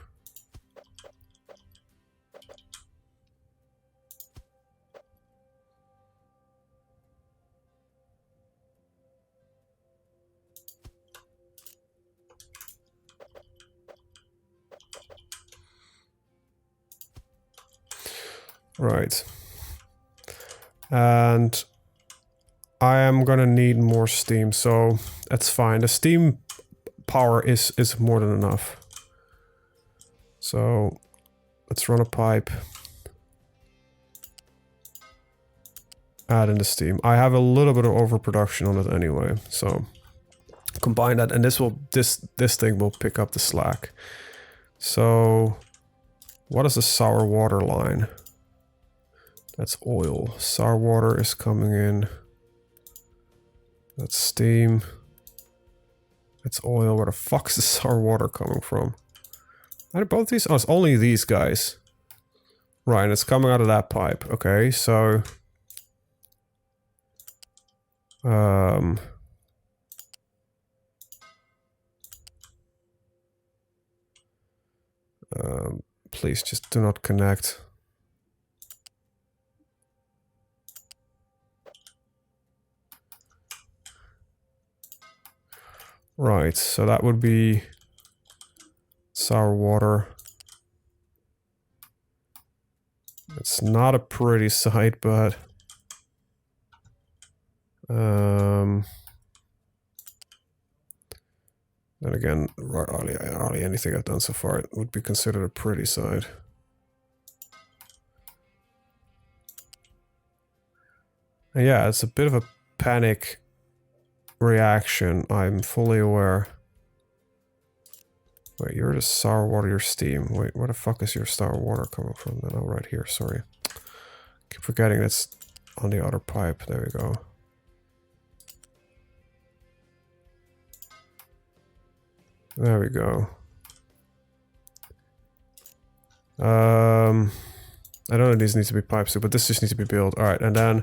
[SPEAKER 1] Right. And I am gonna need more steam, so that's fine. The steam power is more than enough. So let's run a pipe. Add in the steam. I have a little bit of overproduction on it anyway, so combine that, and this thing will pick up the slack. So what is the sour water line? That's oil. Sour water is coming in. That's steam. That's oil. Where the fuck is the sour water coming from? Are both these? Oh, it's only these guys. Right, and it's coming out of that pipe. Okay, so... please just do not connect. Right, so that would be sour water. It's not a pretty sight, but then again, hardly anything I've done so far it would be considered a pretty sight. And yeah, it's a bit of a panic reaction, I'm fully aware. Wait, you're the sour water, you're steam. Wait, where the fuck is your sour water coming from then? Oh, right here, sorry. Keep forgetting it's on the other pipe. There we go. There we go. I don't know if these need to be pipes too, but this just needs to be built. Alright, and then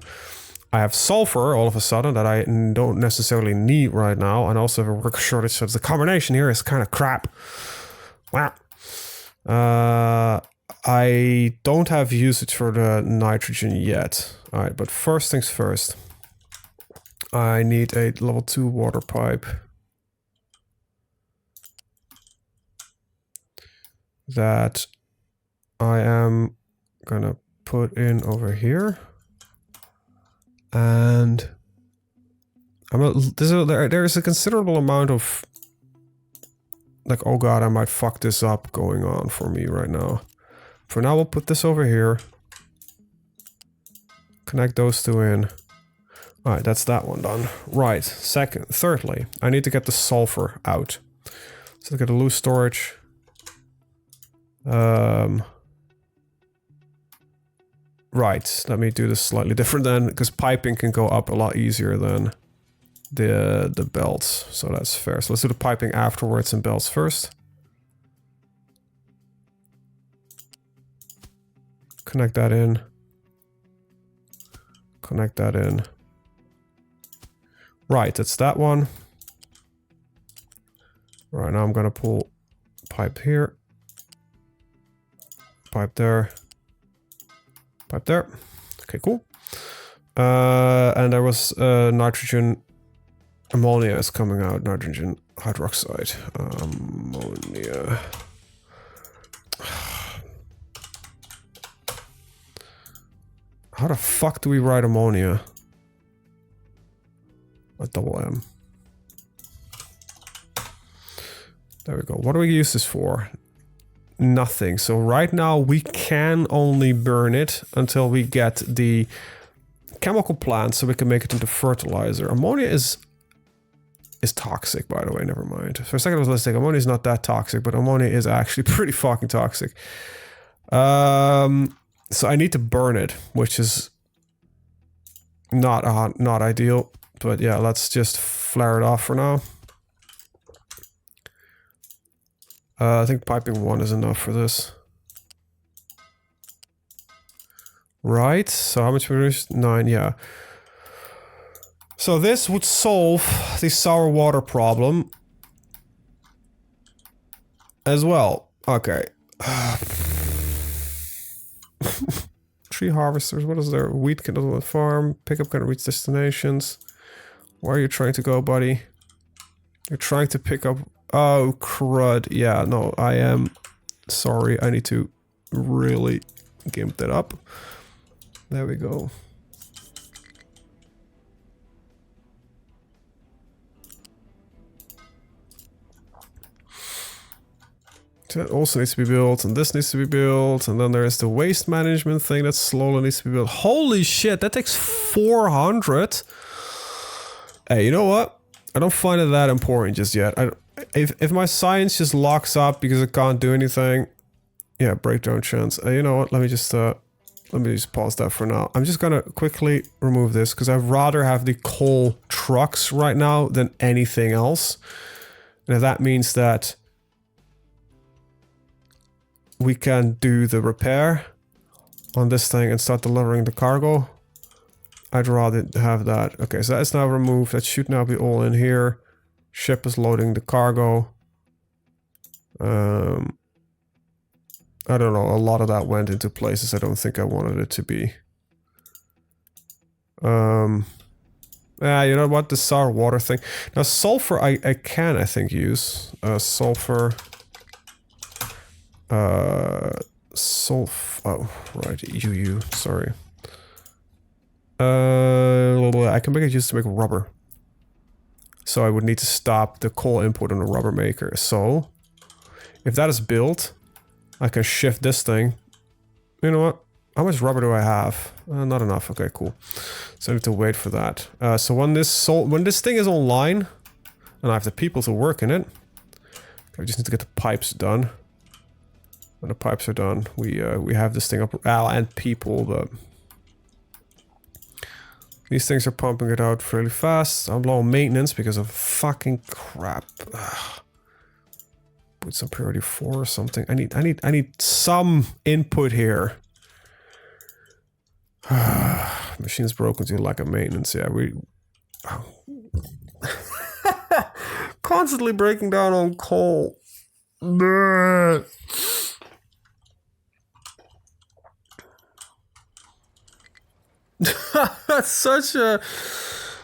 [SPEAKER 1] I have sulfur all of a sudden that I don't necessarily need right now, and also have a worker shortage, so the combination here is kind of crap. Wow. I don't have usage for the nitrogen yet. All right, but first things first. I need a level 2 water pipe. That I am gonna put in over here. And there is a considerable amount of like, oh god, I might fuck this up going on for me right now. For now, we'll put this over here. Connect those two in. Alright, that's that one done. Right, thirdly, I need to get the sulfur out. So look at the loose storage. Right, let me do this slightly different then, because piping can go up a lot easier than the belts. So that's fair. So let's do the piping afterwards and belts first. Connect that in. Connect that in. Right, that's that one. Right, now I'm gonna pull pipe here. Pipe there. Pipe there. Okay, cool. And there was nitrogen ammonia is coming out. Nitrogen hydroxide. Ammonia. How the fuck do we write ammonia? A double M. There we go. What do we use this for? Nothing. So right now we can only burn it until we get the chemical plant so we can make it into fertilizer. Ammonia is toxic, by the way, never mind. For a second I was listening, ammonia is not that toxic, but ammonia is actually pretty fucking toxic. So I need to burn it, which is not ideal, but yeah, let's just flare it off for now. I think piping 1 is enough for this. Right, so how much we reached? 9, yeah. So this would solve the sour water problem as well. Okay. Tree harvesters, what is there? Wheat can do on farm. Pickup can reach destinations. Where are you trying to go, buddy? You're trying to pick up... Oh, crud. Yeah, no, I am sorry. I need to really gimp that up. There we go. So that also needs to be built, and this needs to be built, and then there is the waste management thing that slowly needs to be built. Holy shit, that takes 400? Hey, you know what? I don't find it that important just yet. If my science just locks up because it can't do anything, yeah, breakdown chance. You know what? Let me just pause that for now. I'm just gonna quickly remove this because I'd rather have the coal trucks right now than anything else. And if that means that we can do the repair on this thing and start delivering the cargo, I'd rather have that. Okay, so that's now removed. That should now be all in here. Ship is loading the cargo. I don't know, a lot of that went into places I don't think I wanted it to be. Yeah, you know what, the sour water thing. Now sulfur I can, I think, use. Sulfur. Oh, right, UU, sorry. I can make it used to make rubber. So I would need to stop the coal input on the rubber maker. So, if that is built, I can shift this thing. You know what? How much rubber do I have? Not enough. Okay, cool. So I need to wait for that. So when this thing is online, and I have the people to work in it, I just need to get the pipes done. When the pipes are done, we have this thing up. And people, but these things are pumping it out fairly fast. I'm low on maintenance because of fucking crap. Ugh. Put some priority 4 or something. I need some input here. Machine's broken due to lack of maintenance. Yeah, constantly breaking down on coal. That's such a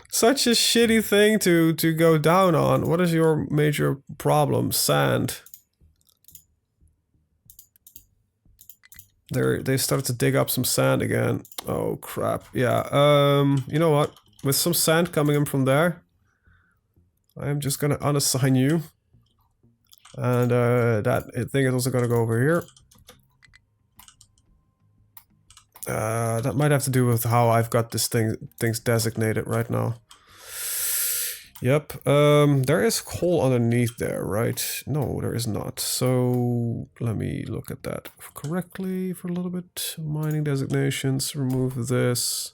[SPEAKER 1] shitty thing to go down on. What is your major problem? Sand. They started to dig up some sand again. Oh crap. Yeah. You know what? With some sand coming in from there, I am just gonna unassign you. And that thing is also gonna go over here. That might have to do with how I've got this things designated right now. Yep. There is coal underneath there, right? No, there is not. So let me look at that correctly for a little bit. Mining designations. Remove this.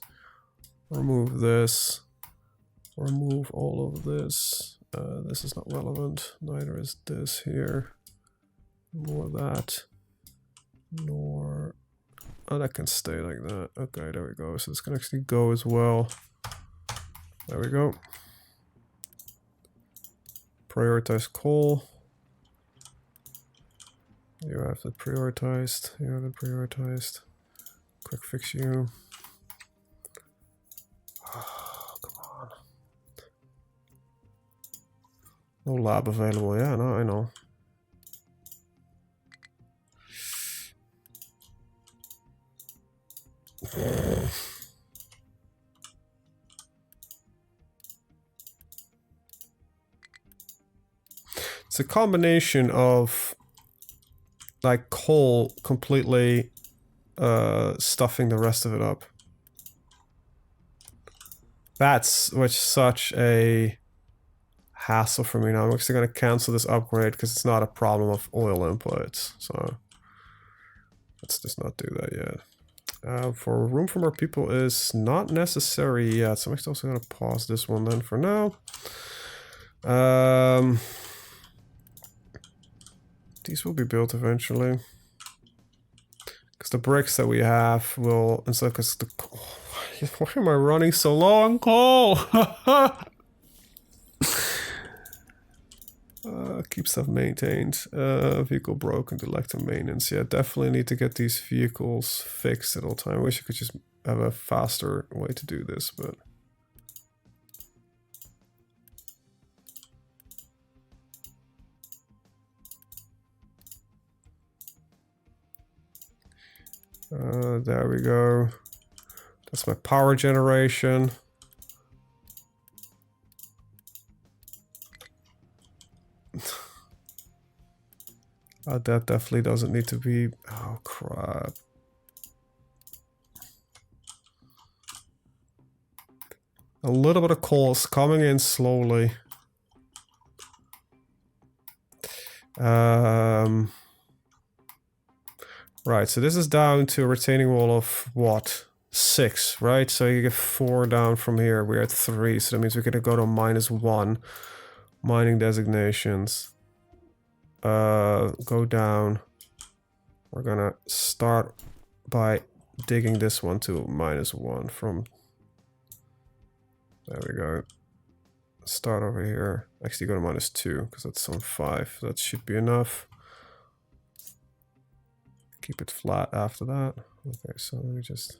[SPEAKER 1] Remove this. Remove all of this. This is not relevant. Neither is this here. Nor that. Nor... Oh, that can stay like that. Okay, there we go. So this can actually go as well. There we go. Prioritize coal. You have it prioritized. You have it prioritized. Quick fix you. Oh, come on. No lab available. Yeah, no, I know. It's a combination of like coal completely stuffing the rest of it up. That's such a hassle for me now. I'm actually going to cancel this upgrade because it's not a problem of oil inputs. So let's just not do that yet. For room for more people is not necessary yet. So I'm actually also going to pause this one then for now. These will be built eventually. Because the bricks that we have will, instead, because the, why am I running so low on coal? Keep stuff maintained. Vehicle broken, elective maintenance. Yeah, definitely need to get these vehicles fixed at all time. I wish I could just have a faster way to do this, but... there we go. That's my power generation. That definitely doesn't need to be... Oh, crap. A little bit of coal is coming in slowly. Right, so this is down to a retaining wall of what? 6, right? So you get 4 down from here. We're at 3, so that means we're gonna go to -1. Mining designations. Go down. We're gonna start by digging this one to -1 from... There we go. Start over here. Actually go to -2, because that's on 5. That should be enough. Keep it flat after that. Okay, so let me just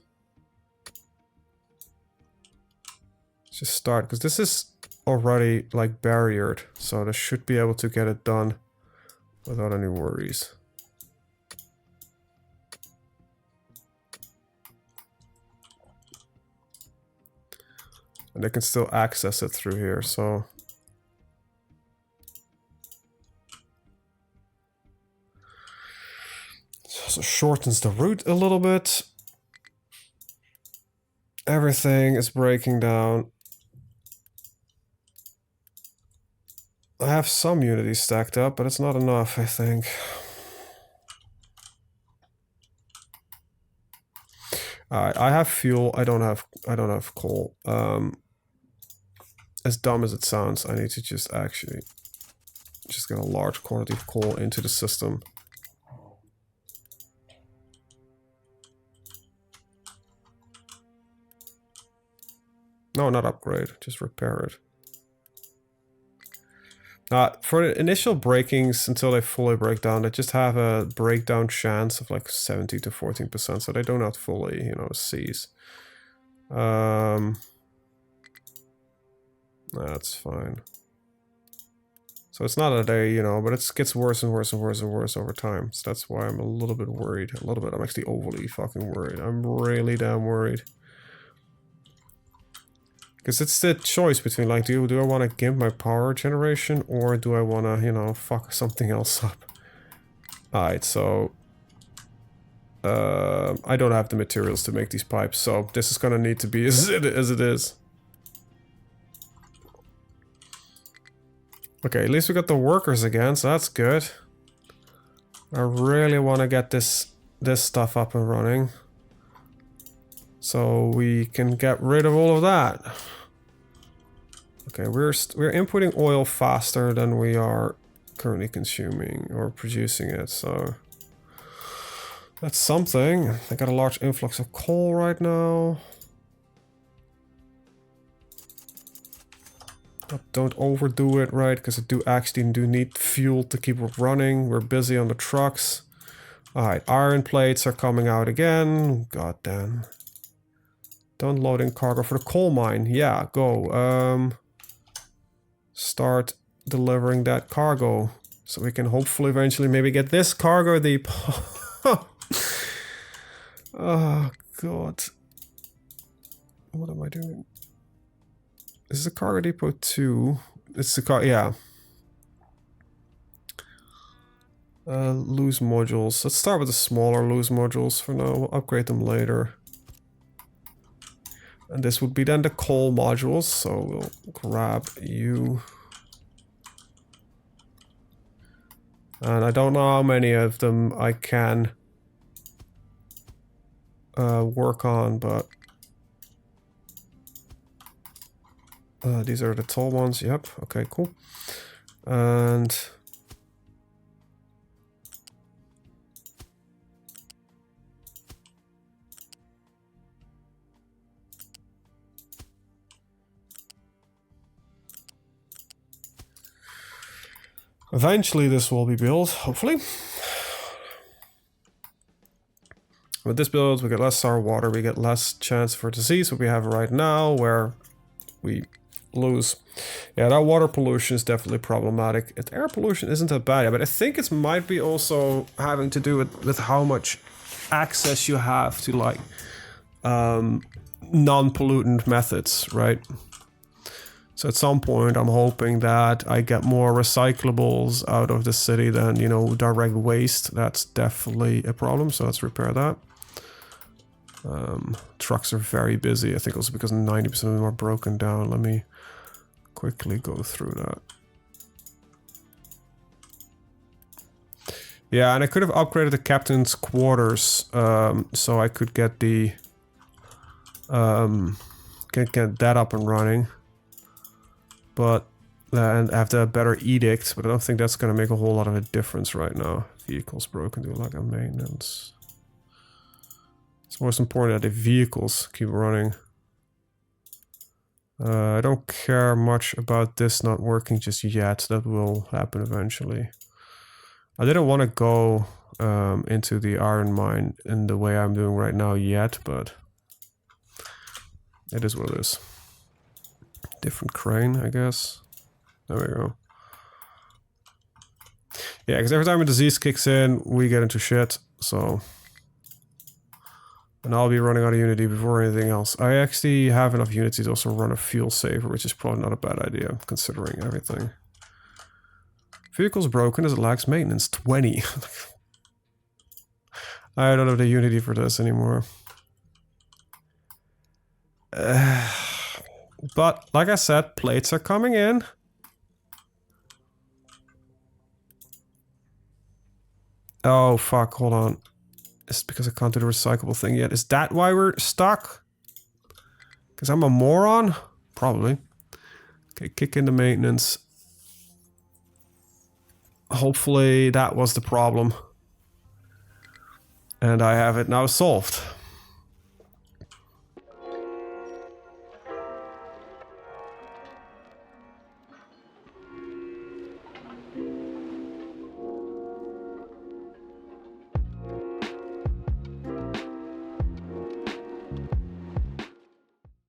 [SPEAKER 1] start, because this is already like barriered, so this should be able to get it done without any worries. And they can still access it through here, so... So shortens the route a little bit. Everything is breaking down. I have some unity stacked up, but it's not enough, I think. Alright, I have fuel. I don't have coal. As dumb as it sounds, I need to just actually get a large quantity of coal into the system. No, not upgrade, just repair it. For the initial breakings, until they fully break down, they just have a breakdown chance of like 70 to 14%, so they do not fully, you know, seize. That's fine. So it's not a day, you know, but it gets worse and worse and worse and worse over time. So that's why I'm a little bit worried. A little bit. I'm actually overly fucking worried. I'm really damn worried. Because it's the choice between, like, do I want to gimp my power generation, or do I want to, you know, fuck something else up? Alright, so... I don't have the materials to make these pipes, so this is gonna need to be as it is. Okay, at least we got the workers again, so that's good. I really want to get this stuff up and running. So we can get rid of all of that. Okay, we're inputting oil faster than we are currently consuming or producing it, so that's something. I got a large influx of coal right now. But don't overdo it, right? Because I do actually need fuel to keep it running. We're busy on the trucks. Alright, iron plates are coming out again. God damn. Don't load in cargo for the coal mine. Yeah, go. Start delivering that cargo. So we can hopefully eventually maybe get this cargo depot. Oh, God. What am I doing? This is a cargo depot 2. It's the car, yeah. Loose modules. Let's start with the smaller loose modules for now. We'll upgrade them later. And this would be then the coal modules, so we'll grab you. And I don't know how many of them I can work on, but these are the tall ones. Yep. Okay, cool. And eventually this will be built, hopefully. With this build, we get less sour water, we get less chance for disease, what we have right now, where we lose. Yeah, that water pollution is definitely problematic. Air pollution isn't that bad, but I think it might be also having to do with how much access you have to, like, non-pollutant methods, right? So at some point, I'm hoping that I get more recyclables out of the city than, you know, direct waste. That's definitely a problem, so let's repair that. Trucks are very busy, I think also because 90% of them are broken down. Let me quickly go through that. Yeah, and I could have upgraded the captain's quarters, so I could get the... get that up and running. But... and have the better edict, but I don't think that's going to make a whole lot of a difference right now. Vehicles broken, do like a maintenance. It's most important that the vehicles keep running. I don't care much about this not working just yet. That will happen eventually. I didn't want to go into the iron mine in the way I'm doing right now yet, but it is what it is. Different crane, I guess. There we go. Yeah, because every time a disease kicks in, we get into shit, so... And I'll be running out of Unity before anything else. I actually have enough Unity to also run a fuel saver, which is probably not a bad idea, considering everything. Vehicle's broken as it lacks maintenance. 20. I don't have the Unity for this anymore. But, like I said, plates are coming in. Oh, fuck, hold on. It's because I can't do the recyclable thing yet. Is that why we're stuck? Because I'm a moron? Probably. Okay, kick into maintenance. Hopefully that was the problem. And I have it now solved.